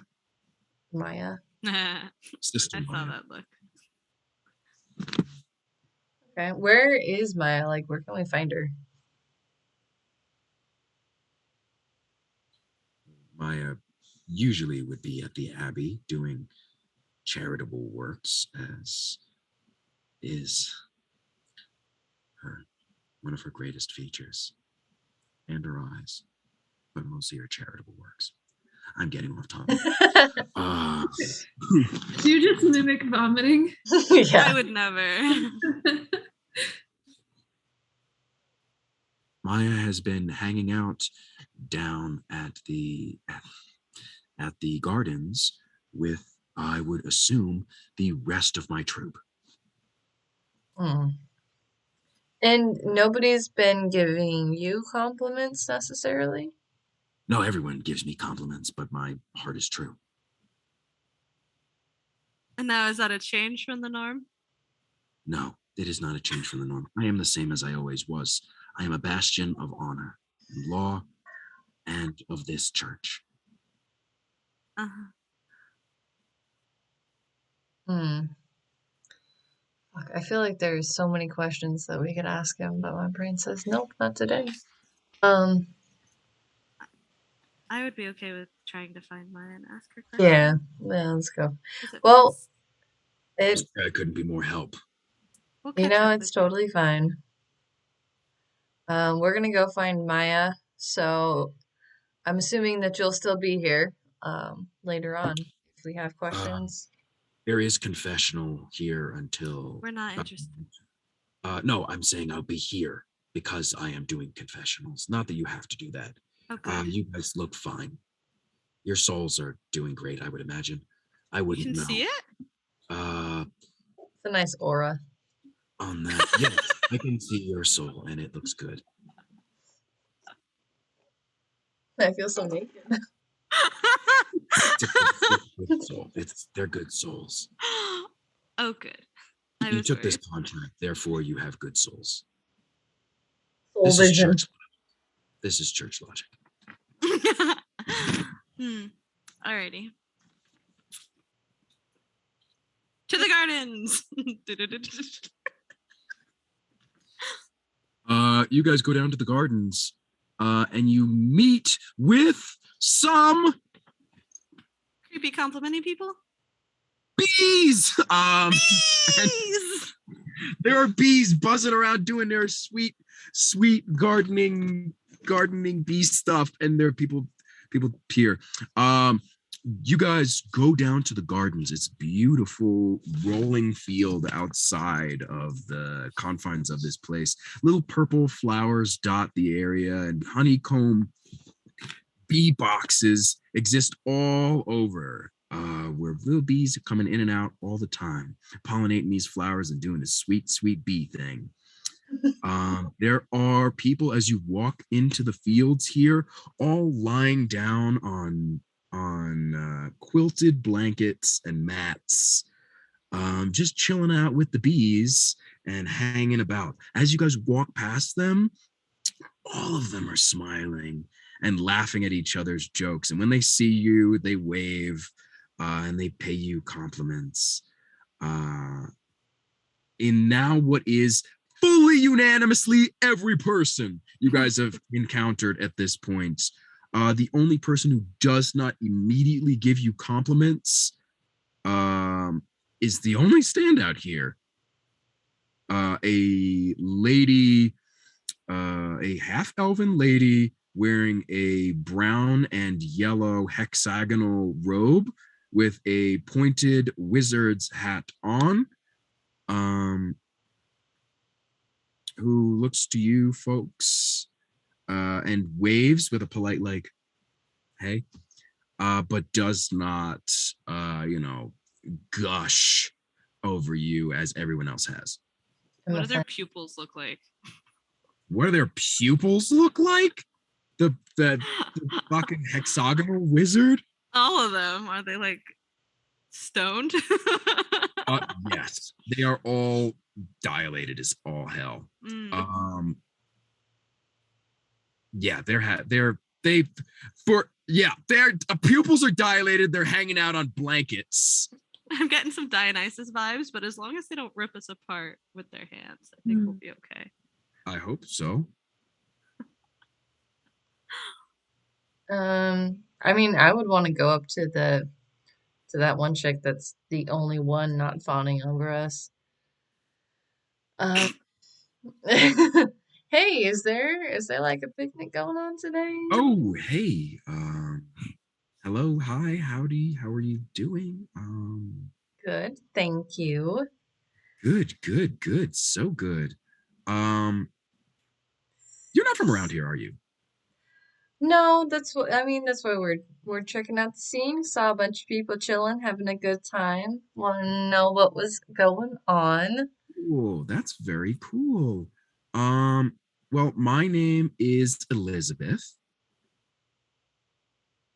Maya. I sister saw Maya. that look. Okay. Where is Maya? Like, where can we find her? Maya usually would be at the Abbey doing charitable works, as is her one of her greatest features, and her eyes, but mostly her charitable works. I'm getting off topic. Do you just mimic vomiting? I Yeah. would never. Maya has been hanging out down at the gardens with, I would assume, the rest of my troop. Hmm. And nobody's been giving you compliments necessarily? No, everyone gives me compliments, but my heart is true. And now is that a change from the norm? No, it is not a change from the norm. I am the same as I always was. I am a bastion of honor and law and of this church. Uh-huh. Hmm. Fuck, I feel like there's so many questions that we could ask him, but my brain says, nope, not today. Um, I would be okay with trying to find Maya and ask her yeah, questions. let's go. Is it Well, I'm it, sorry I couldn't be more help. We'll you catch know, up it's with you. totally fine. We're gonna go find Maya, so I'm assuming that you'll still be here, later on if we have Uh, questions. There is confessional here until. We're not interested. No, I'm saying I'll be here because I am doing confessionals. Not that you have to do that. Oh, good. You guys look fine. Your souls are doing great, I would imagine. I You wouldn't can know. see it? It's a nice aura. On that, yes, I can see your soul, and it looks good. I feel so naked. It's a good soul. They're good souls. Oh, good. You took this contract, therefore you have good souls. Soul This is vision. church. This is church logic. Alrighty. To the gardens. You guys go down to the gardens, and you meet with some Creepy complimenting people. bees. Bees! There are bees buzzing around doing their sweet gardening bee stuff, and there are people peer. You guys go down to the gardens. It's beautiful rolling field outside of the confines of this place. Little purple flowers dot the area, and honeycomb bee boxes exist all over, where little bees are coming in and out all the time, pollinating these flowers and doing this sweet bee thing. There are people as you walk into the fields here, all lying down on quilted blankets and mats, just chilling out with the bees and hanging about. As you guys walk past them, all of them are smiling and laughing at each other's jokes. And when they see you, they wave and they pay you compliments. In now what is fully unanimously every person you guys have encountered at this point. The only person who does not immediately give you compliments is the only standout here. A lady, a half-elven lady wearing a brown and yellow hexagonal robe with a pointed wizard's hat on, who looks to you folks and waves with a polite like, hey, but does not, gush over you as everyone else has. What do their pupils look like? What do their pupils look like? The fucking hexagonal wizard? All of them. Are they like stoned? Yes, they are all dilated as all hell. Yeah, their pupils are dilated. They're hanging out on blankets. I'm getting some Dionysus vibes, but as long as they don't rip us apart with their hands, I think we'll be okay. I hope so. I mean, I would want to go up to that one chick that's the only one not fawning over us. Hey, is there like a picnic going on today? Oh, hey. Hello, hi, howdy, how are you doing? Good, thank you. Good, so good. You're not from around here, are you? No, that's why we're checking out the scene. Saw a bunch of people chilling, having a good time. Want to know what was going on. Cool, that's very cool. Well, my name is Elizabeth.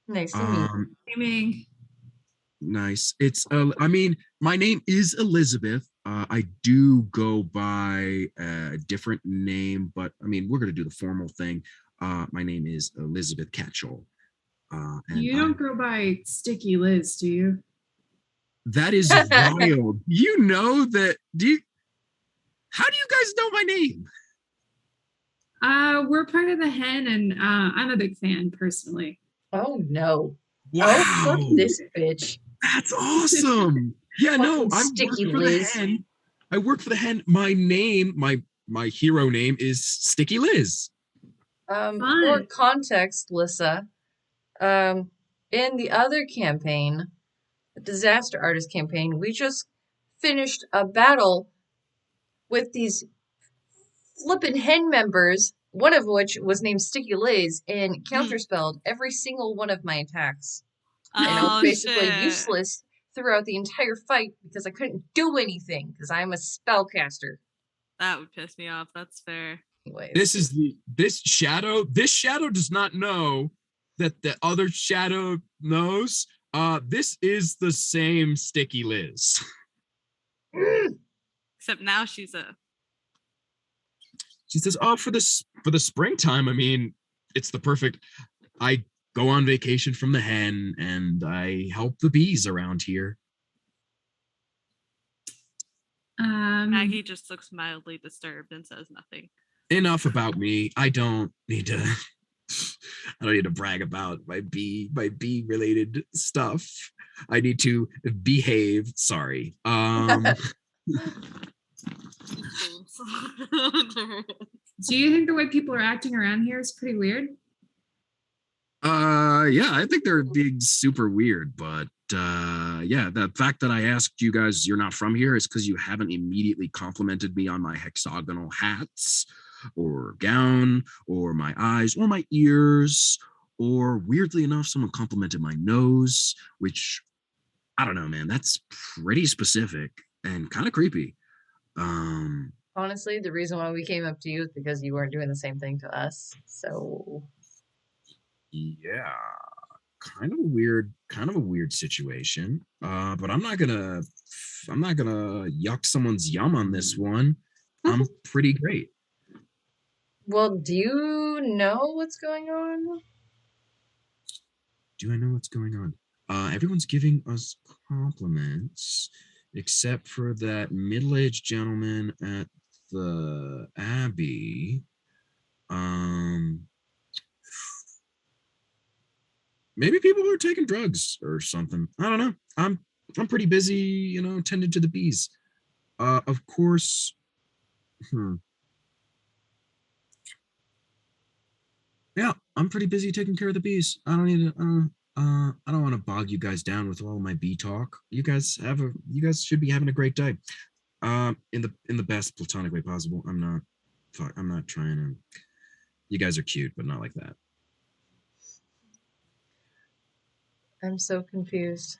Nice to meet you. Nice. It's my name is Elizabeth. I do go by a different name, but I mean, we're gonna do the formal thing. My name is Elizabeth Catchall. And you don't go by Sticky Liz, do you? That is wild. You know that? How do you guys know my name? We're part of the Hen, and I'm a big fan personally. Oh no! Wow! Oh, fuck this bitch. That's awesome. Yeah, no, I work for the Hen. I work for the Hen. My name, my hero name is Sticky Liz. For context, Lissa, in the other campaign, disaster artist campaign. We just finished a battle with these flippin' hen members, one of which was named Sticky Lays, and counterspelled every single one of my attacks. And I was Oh basically shit. useless throughout the entire fight because I couldn't do anything because I'm a spellcaster. That would piss me off. That's fair. This Anyways, is this shadow. This shadow does not know that the other shadow knows. This is the same Sticky Liz. Except now she's a She says, "Oh, for the springtime. I mean, it's the perfect. I go on vacation from the hen, and I help the bees around here." Maggie just looks mildly disturbed and says nothing. Enough about me. I don't need to. I don't need to brag about my bee related stuff. I need to behave. Sorry. Do you think the way people are acting around here is pretty weird? Yeah, I think they're being super weird, but yeah, the fact that I asked you guys you're not from here is because you haven't immediately complimented me on my hexagonal hats or gown or my eyes or my ears, or weirdly enough, someone complimented my nose, which I don't know, man. That's pretty specific and kind of creepy. honestly, the reason why we came up to you is because you weren't doing the same thing to us. So, Yeah, kind of a weird situation. But I'm not gonna yuck someone's yum on this one. I'm pretty great. well, do you know what's going on? Do I know what's going on? Everyone's giving us compliments except for that middle-aged gentleman at the Abbey. Um, Maybe people are taking drugs or something. I don't know. I'm pretty busy, tending to the bees. Of course. Hmm, yeah, I'm pretty busy taking care of the bees. I don't need to. I don't want to bog you guys down with all my bee talk. You guys should be having a great day. In the best platonic way possible. I'm not trying to. You guys are cute, but not like that. I'm so confused.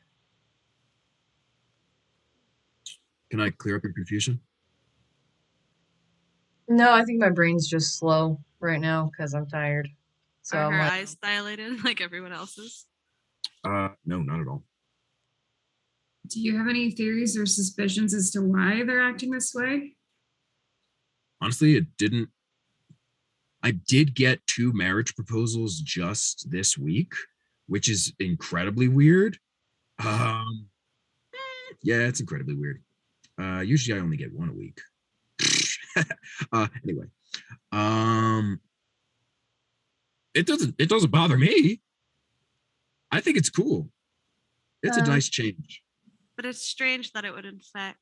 Can I clear up your confusion? No, I think my brain's just slow right now because I'm tired. So Are I'm her like, eyes dilated like everyone else's? No, not at all. Do you have any theories or suspicions as to why they're acting this way? Honestly, it didn't. I did get 2 marriage proposals just this week, which is incredibly weird. Um, yeah, it's incredibly weird. Usually I only get 1 a week. Anyway, um, it doesn't bother me. I think it's cool. It's a um, nice change. But it's strange that it would affect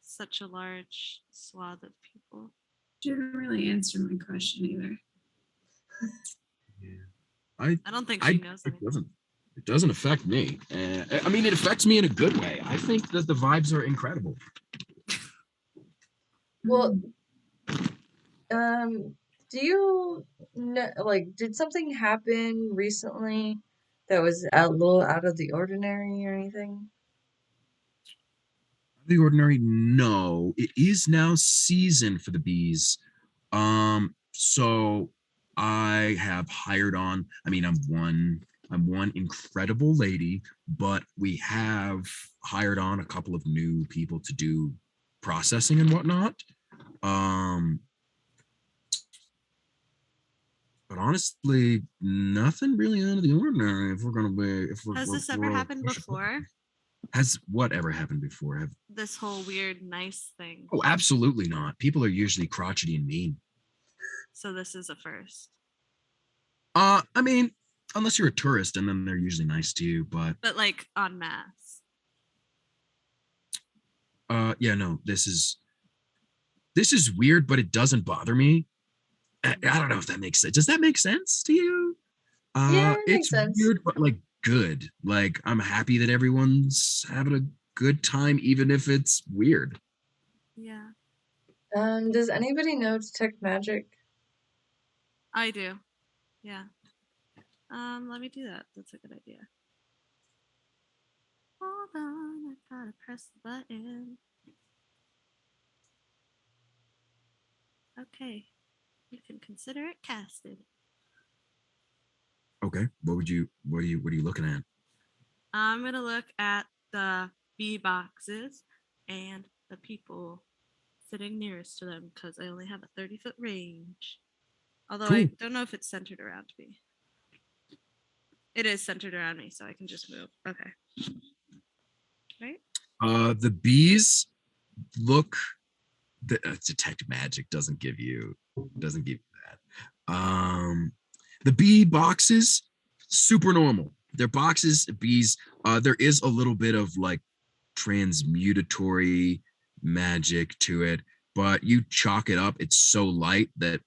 such a large swath of people. You didn't really answer my question either. Yeah. I I don't think I she knows it anything. doesn't affect me. I mean, it affects me in a good way. I think that the vibes are incredible. well, Mm. do you know, like, did something happen recently that was a little out of the ordinary or anything? The ordinary, no. It is now season for the bees. So I have hired on. I mean, I'm one incredible lady, but we have hired on a couple of new people to do processing and whatnot. Um, but honestly, nothing really out of the ordinary. If we're gonna be, if Has this ever we're all happened before? has what ever happened before? This whole weird nice thing. Oh, absolutely not. People are usually crotchety and mean. So this is a first. I mean, unless you're a tourist, and then they're usually nice to you. But But like en masse. yeah, no, this is weird, but it doesn't bother me. I don't know if that makes sense. Does that make sense to you? Yeah, it makes It's sense. weird, but like good. Like I'm happy that everyone's having a good time, even if it's weird. Yeah, Does anybody know detect magic? I do. Yeah. Let me do that. That's a good idea. Hold on, I gotta press the button. Okay, you can consider it casted. Okay. What are you looking at? I'm gonna look at the bee boxes and the people sitting nearest to them because I only have a 30-foot range. Although I Cool. don't know if it's centered around me. It is centered around me, so I can just move. Okay. Right? The bees look detect magic doesn't give you that. The bee boxes super normal. They're boxes, bees. There is a little bit of like transmutatory magic to it, but you chalk it up. It's so light that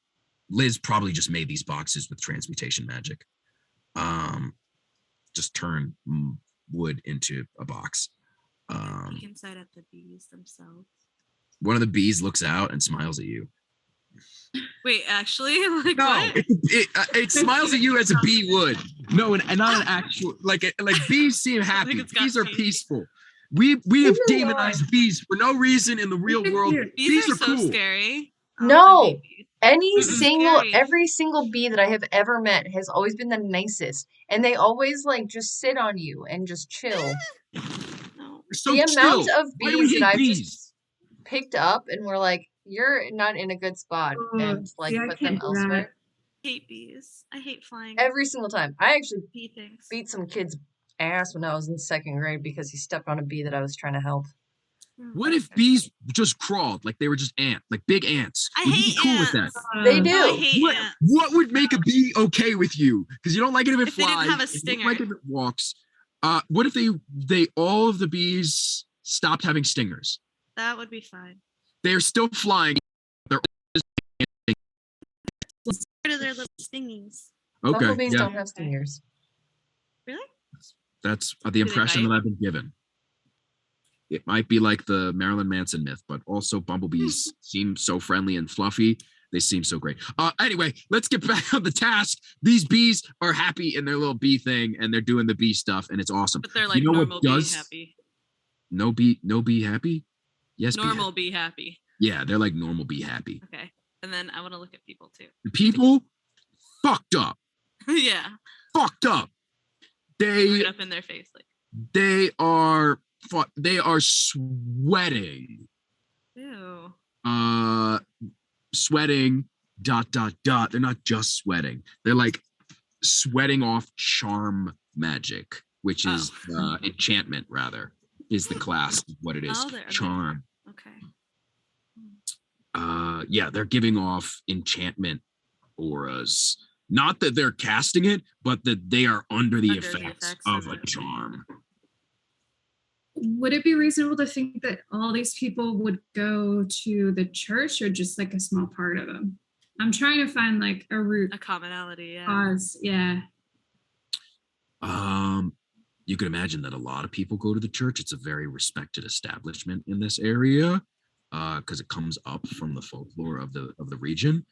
Liz probably just made these boxes with transmutation magic. Um, just turn wood into a box. Peek inside at the bees themselves. One of the bees looks out and smiles at you. Wait, actually? Like No, what? it smiles at you as a bee would. No, and not an actual like bees seem happy. it's got Bees are teeth. peaceful. We have These are demonized bees for no reason in the real world. Bees Bees are are so cool. scary. I No, hate bees. Scary. every single bee that I have ever met has always been the nicest, and they always like just sit on you and just chill. No. They're so The amount chill. of Why do we bees that hate I've just bees? picked up and were like, "You're not in a good spot," and like See, I put them can't do that. elsewhere. Hate bees. I hate flying Every single time. I actually bee things. beat some kid's ass when I was in second grade because he stepped on a bee that I was trying to help. What if bees just crawled like they were just ants, like big ants? I Would you be hate cool with that? ants. They No, I do. hate ants. What would make a bee okay with you? Because you don't like it if it If they didn't flies. have a You don't stinger. like it if it walks. What if they all of the bees stopped having stingers? That would be fine. They're still flying. They're Rid of their little stingies. okay. Bumblebees Yeah, don't have stingers. Really? that's the they impression bite? that I've been given. It might be like the Marilyn Manson myth, but also bumblebees seem so friendly and fluffy. They seem so great. Anyway, let's get back on the task. These bees are happy in their little bee thing, and they're doing the bee stuff, and it's awesome. But they're like You know normal what bee does happy. no bee happy? Yes, Normal bee happy. Yeah, they're like normal bee happy. Okay. And then I want to look at people too. The people fucked up. Yeah. Fucked up. Right up in their face. Like, they are sweating. ew. Sweating dot. They're not just sweating. They're like sweating off charm magic, which is enchantment rather, is the class of what it is. Oh, they're Charm. Okay. Yeah, they're giving off enchantment auras. Not that they're casting it, but that they are under the effects of a charm. Would it be reasonable to think that all these people would go to the church or just like a small part of them? I'm trying to find like a root A commonality, yeah. cause. Yeah. You could imagine that a lot of people go to the church. It's a very respected establishment in this area, because it comes up from the folklore of the region.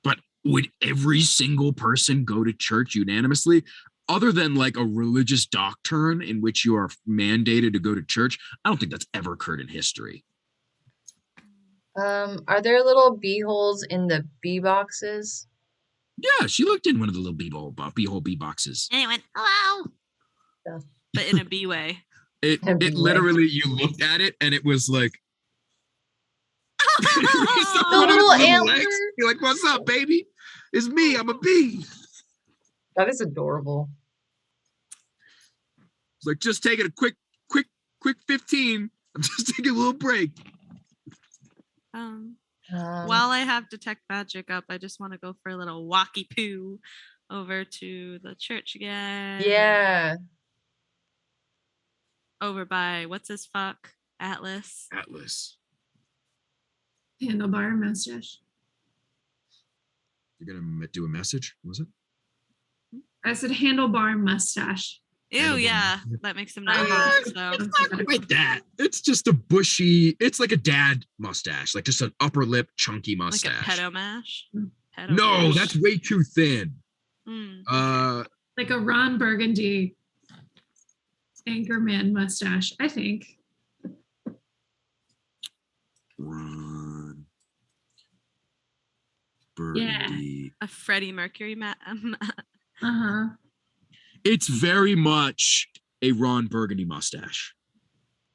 But would every single person go to church unanimously? Other than like a religious doctrine in which you are mandated to go to church, I don't think that's ever occurred in history. Are there little bee holes in the bee boxes? Yeah, she looked in one of the little bee boxes. And it went, hello. Yeah. But in a bee way. It literally, you looked at it and it was like, The little antler. You're like, what's up, baby? It's me. I'm a bee. That is adorable. It's like, just taking a quick 15. I'm just taking a little break. While I have detect magic up, I just want to go for a little walkie poo over to the church again. Yeah. Over by what's his fuck? Atlas. Handlebar mustache. You're gonna do a message, was it? I said handlebar mustache. Ew, yeah, that makes him not I- hot. So It's not quite that. It's just a bushy. It's like a dad mustache, like just an upper lip chunky like a mustache. pedo mash. Pedo No, mash. that's way too thin. Okay. Like a Ron Burgundy Anchorman mustache, I think. Ron Burgundy. A Freddie Mercury Uh-huh. It's very much a Ron Burgundy mustache,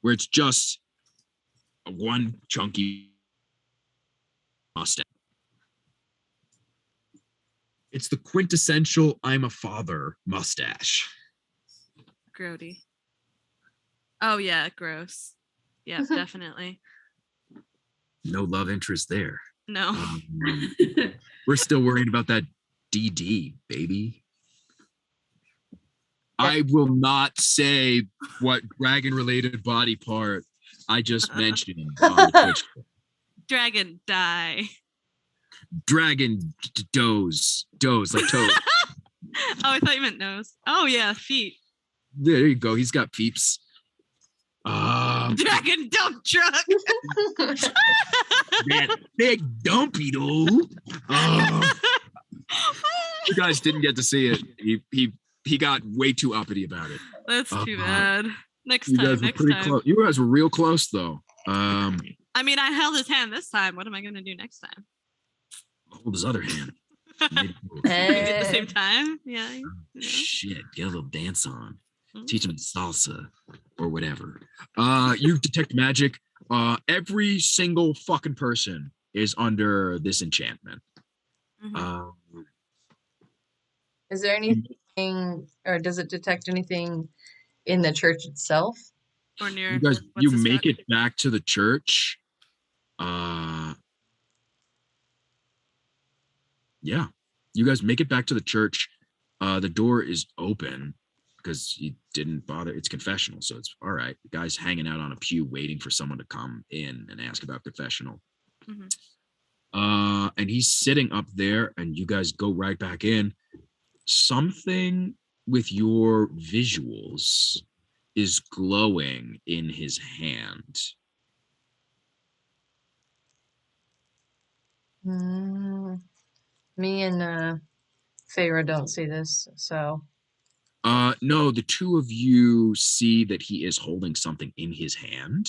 where it's just one chunky mustache. It's the quintessential "I'm a father" mustache. Grody. Oh yeah, gross. Yeah, definitely. No love interest there. No. We're still worried about that DD, baby. I will not say what dragon-related body part I just mentioned on the Twitch. Dragon die. Dragon doze like toes. Oh, I thought you meant nose. Oh yeah, feet. There you go. He's got peeps. Dragon dump truck. That big dumpy though. You guys didn't get to see it. He got way too uppity about it. That's too bad. Next You time. guys were Next pretty time. close. You guys were real close though. I mean, I held his hand this time. What am I going to do next time? Hold his other hand. We did at the same time. Yeah. You know. Shit, get a little dance on. Mm. Teach him salsa or whatever. You detect magic. Every single fucking person is under this enchantment. Mhm. Is there anything, or does it detect anything in the church itself? Or near. You guys, what's you his make nut? it back to the church. Yeah, you guys make it back to the church. The door is open because you didn't bother. It's confessional, so it's all right. The guy's hanging out on a pew waiting for someone to come in and ask about confessional. Mhm. And he's sitting up there, and you guys go right back in. Something with your visuals is glowing in his hand. Me and Feyre don't see this, so No, the two of you see that he is holding something in his hand.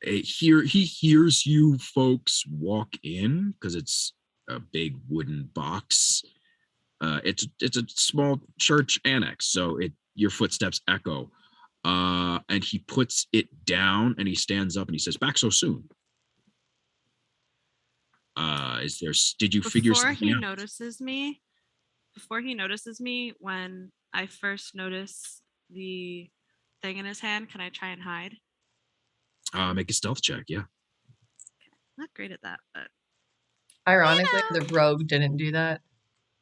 He hears you folks walk in because it's a big wooden box. It's a small church annex, so your footsteps echo. And he puts it down and he stands up and he says, "Back so soon." Did you figure Before something he out? notices me, when I first notice the thing in his hand, can I try and hide? Make a stealth check, yeah. Not great at that, but ironically, You the rogue didn't do that.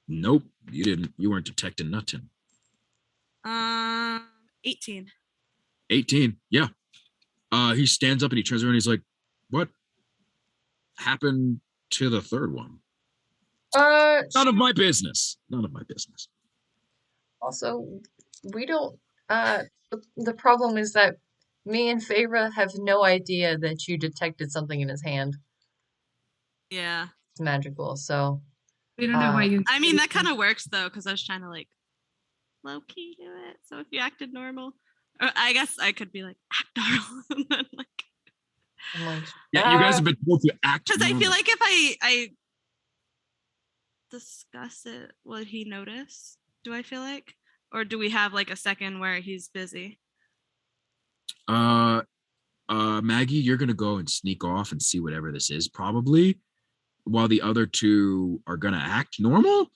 Nope, you didn't. You weren't detecting nothing. 18. 18, yeah. He stands up and he turns around and he's like, "What happened to the third one?" None of my business. None of my business. Also, we don't. The problem is that me and Feyre have no idea that you detected something in his hand. Yeah. It's magical, so We don't know why you. I mean, that kind of works though, because I was trying to like low key do it. So if you acted normal, or I guess I could be like act normal, and then like I'm like, Yeah, you guys have been told to act. because I feel normal. like if I discuss it, will he notice? Do I feel like, or do we have like a second where he's busy? Maggie, you're gonna go and sneak off and see whatever this is, probably, while the other two are gonna act normal?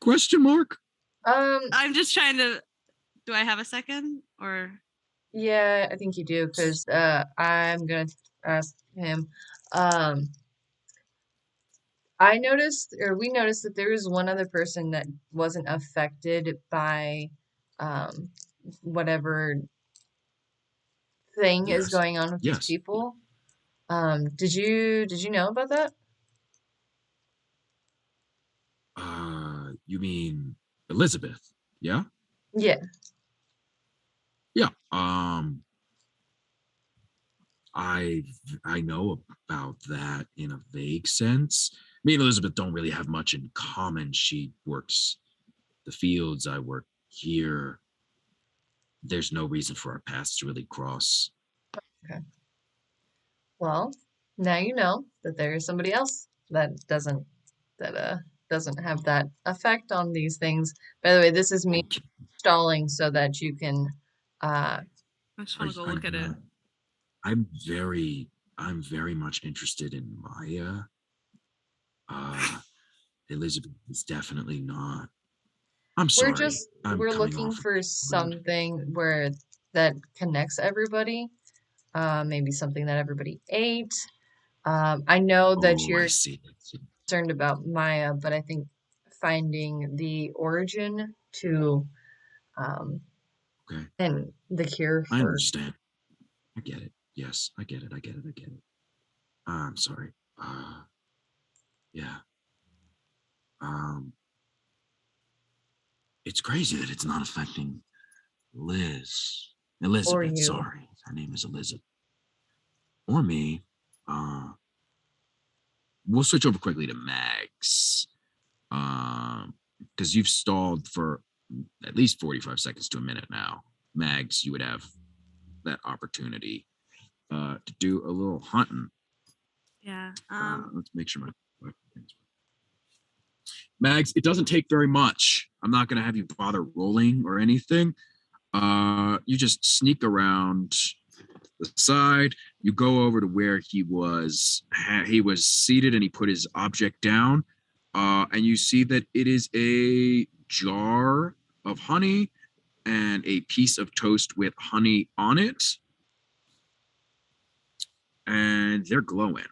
Question mark. I'm just trying to. Do I have a second or? Yeah, I think you do, because I'm gonna ask him. I noticed, or we noticed, that there was one other person that wasn't affected by um, whatever thing is Yes. going on with these Yes. people. Did you know about that? You mean Elizabeth? Yeah? Yeah. Yeah. I I know about that in a vague sense. Me and Elizabeth don't really have much in common. She works the fields, I work here. There's no reason for our paths to really cross. Okay. Well, now you know that there is somebody else that doesn't have that effect on these things. By the way, this is me Okay. stalling so that you can uh I just I, want to go I, look at it. I'm very much interested in Maya. Uh, Elizabeth is definitely not. I'm sorry. I'm we're coming looking off for rude. something where that connects everybody. Maybe something that everybody ate. I know that Oh, I you're see. I see. concerned about Maya, but I think finding the origin to um, Okay. and the cure I for understand. I get it. Yes, I get it. I get it. I get it. I'm sorry. Yeah. Um, it's crazy that it's not affecting Liz. or Elizabeth, you. sorry. Her name is Elizabeth. Or me. Uh, we'll switch over quickly to Mags. Because you've stalled for at least 45 seconds to a minute now. Mags, you would have that opportunity to do a little hunting. Yeah. Let's make sure my Mags, it doesn't take very much. I'm not going to have you bother rolling or anything. You just sneak around the side. You go over to where he was. He was seated, and he put his object down. And you see that it is a jar of honey and a piece of toast with honey on it, and they're glowing,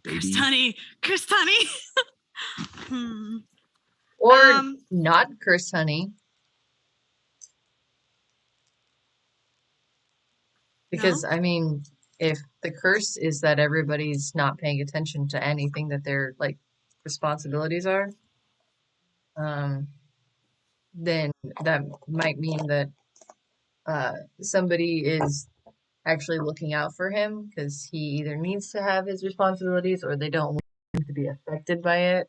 Cursed baby. honey. Cursed honey. hmm. Or Um, not curse honey, because no. I mean, if the curse is that everybody's not paying attention to anything that their like responsibilities are, um, then that might mean that somebody is actually looking out for him because he either needs to have his responsibilities or they don't want him to be affected by it.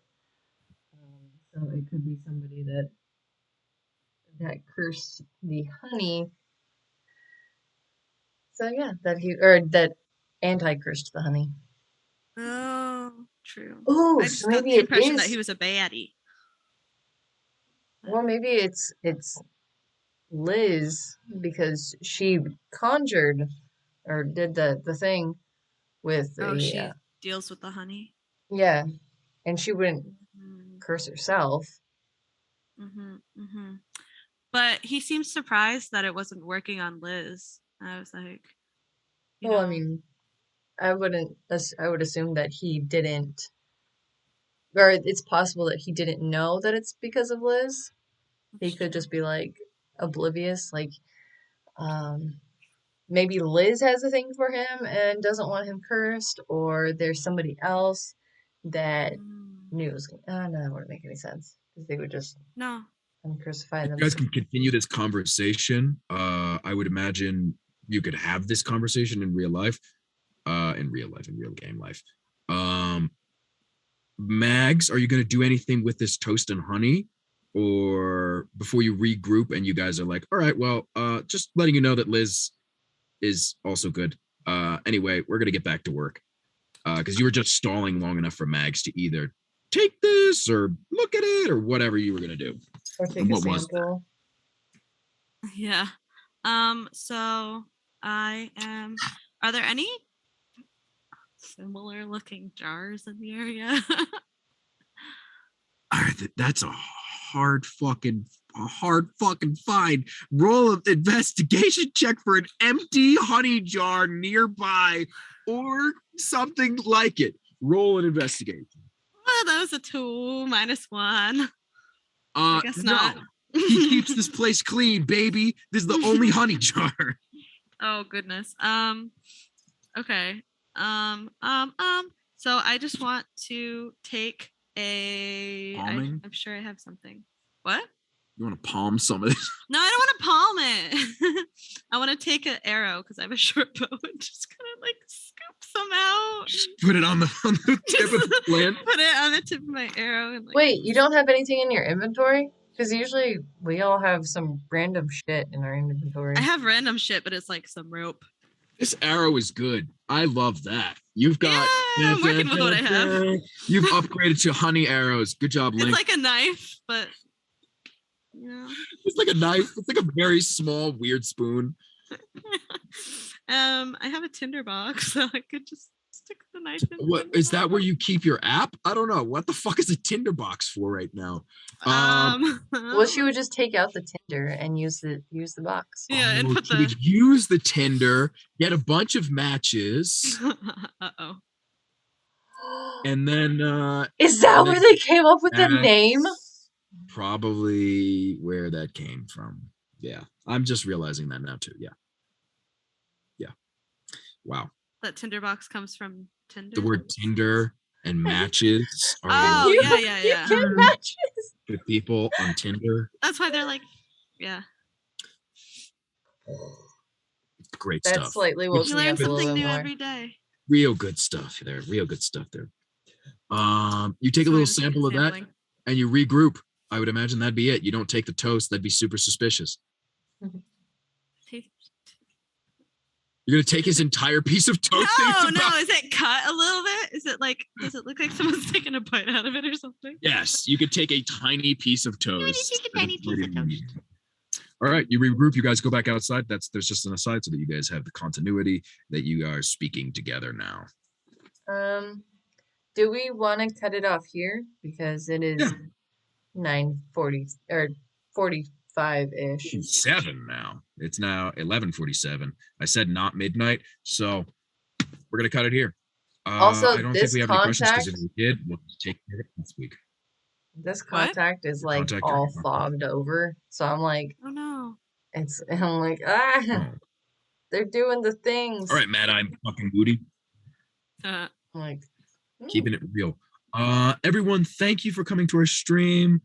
So it could be somebody that cursed the honey. So yeah, that he or that anti-cursed the honey. Oh, true. Oh, I so just got maybe the it impression that he is, was a baddie. or maybe it's Liz because she conjured or did the thing with Oh, the she deals with the honey. yeah, and she wouldn't Mm-hmm. curse herself. Mm-hmm. Mm-hmm. But he seemed surprised that it wasn't working on Liz. I was like, you Well, I know, mean, I wouldn't. I would assume that he didn't, or it's possible that he didn't know that it's because of Liz. He that's could true. just be like oblivious, like um, maybe Liz has a thing for him and doesn't want him cursed, or there's somebody else that Mm, knew. No, that wouldn't make any sense because they would just no. uncrucify You guys themselves. can continue this conversation. I would imagine you could have this conversation in real life, in real game life. Um, Mags, are you going to do anything with this toast and honey? Or before you regroup and you guys are like, all right, well, just letting you know that Liz is also good. Anyway, we're going to get back to work because you were just stalling long enough for Mags to either take this or look at it or whatever you were going to do. Or And take a what was that? sample. Yeah. So I am are there any similar looking jars in the area? All right, that's a hard fucking find. Roll an investigation check for an empty honey jar nearby or something like it. Roll an investigation. Oh, that was a 2 minus 1. I guess not. No. He keeps this place clean, baby. This is the only honey jar. Oh goodness. Okay. So I just want to take Palming? I'm sure I have something. What? You want to palm some of this? No, I don't want to palm it. I want to take an arrow because I have a short bow and just kind of like scoop some out. Just put it on the tip of the flint. Put it on the tip of my arrow. And like, Wait, you don't have anything in your inventory? Because usually we all have some random shit in our inventory. I have random shit, but it's like some rope. This arrow is good. I love that. You've got. Yeah, I'm working with what I have. You've upgraded to honey arrows. Good job, Link. It's like a knife, but yeah. It's like a knife. It's like a very small, weird spoon. I have a tinder box, so I could just stick the knife in. What is that? Where you keep your app? I don't know. What the fuck is a tinder box for right now? Well, she would just take out the tinder and use the box. Yeah, and put she would use the tinder, get a bunch of matches, Uh-oh. and then Is that where they came up with the name? Probably where that came from. Yeah, I'm just realizing that now too. Yeah. Wow. That tinder box comes from Tinder. The word Tinder and matches are yeah. You get matches. the people on Tinder. That's why they're like, yeah. Great That stuff. slightly You woke me learn up a little something bit new more. every day. Real good stuff there. Real good stuff there. You take a little sample of that and you regroup. I would imagine that'd be it. You don't take the toast. That'd be super suspicious. You're gonna take his entire piece of toast. No. Is it cut a little bit? Is it like? Does it look like someone's taking a bite out of it or something? Yes, you could take a tiny piece of toast. Take a tiny piece of toast. All right, you regroup. You guys go back outside. There's just an aside so that you guys have the continuity that you are speaking together now. Do we want to cut it off here because it is 9:40 or 45-ish? 7 now. It's now 11:47. I said not midnight, so we're gonna cut it here. Also, I don't think we have any questions because if contact- we did, we'll take care of it next week. This contact is like Contact all area. fogged over, so I'm like, Oh no. I'm like, they're doing the things. All right, Matt, I'm fucking moody. I'm like, Keeping it real. Everyone, thank you for coming to our stream.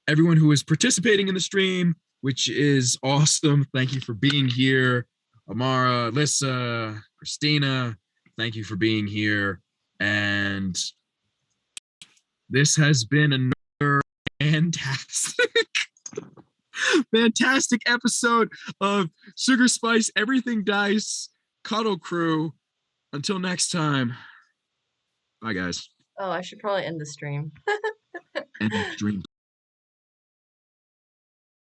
Everyone who is participating in the stream, which is awesome. Thank you for being here. Amara, Alyssa, Christina, thank you for being here. And this has been another fantastic episode of Sugar Spice Everything Dice Cuddlecrew. Until next time. Bye, guys. oh, I should probably end the stream. End the stream.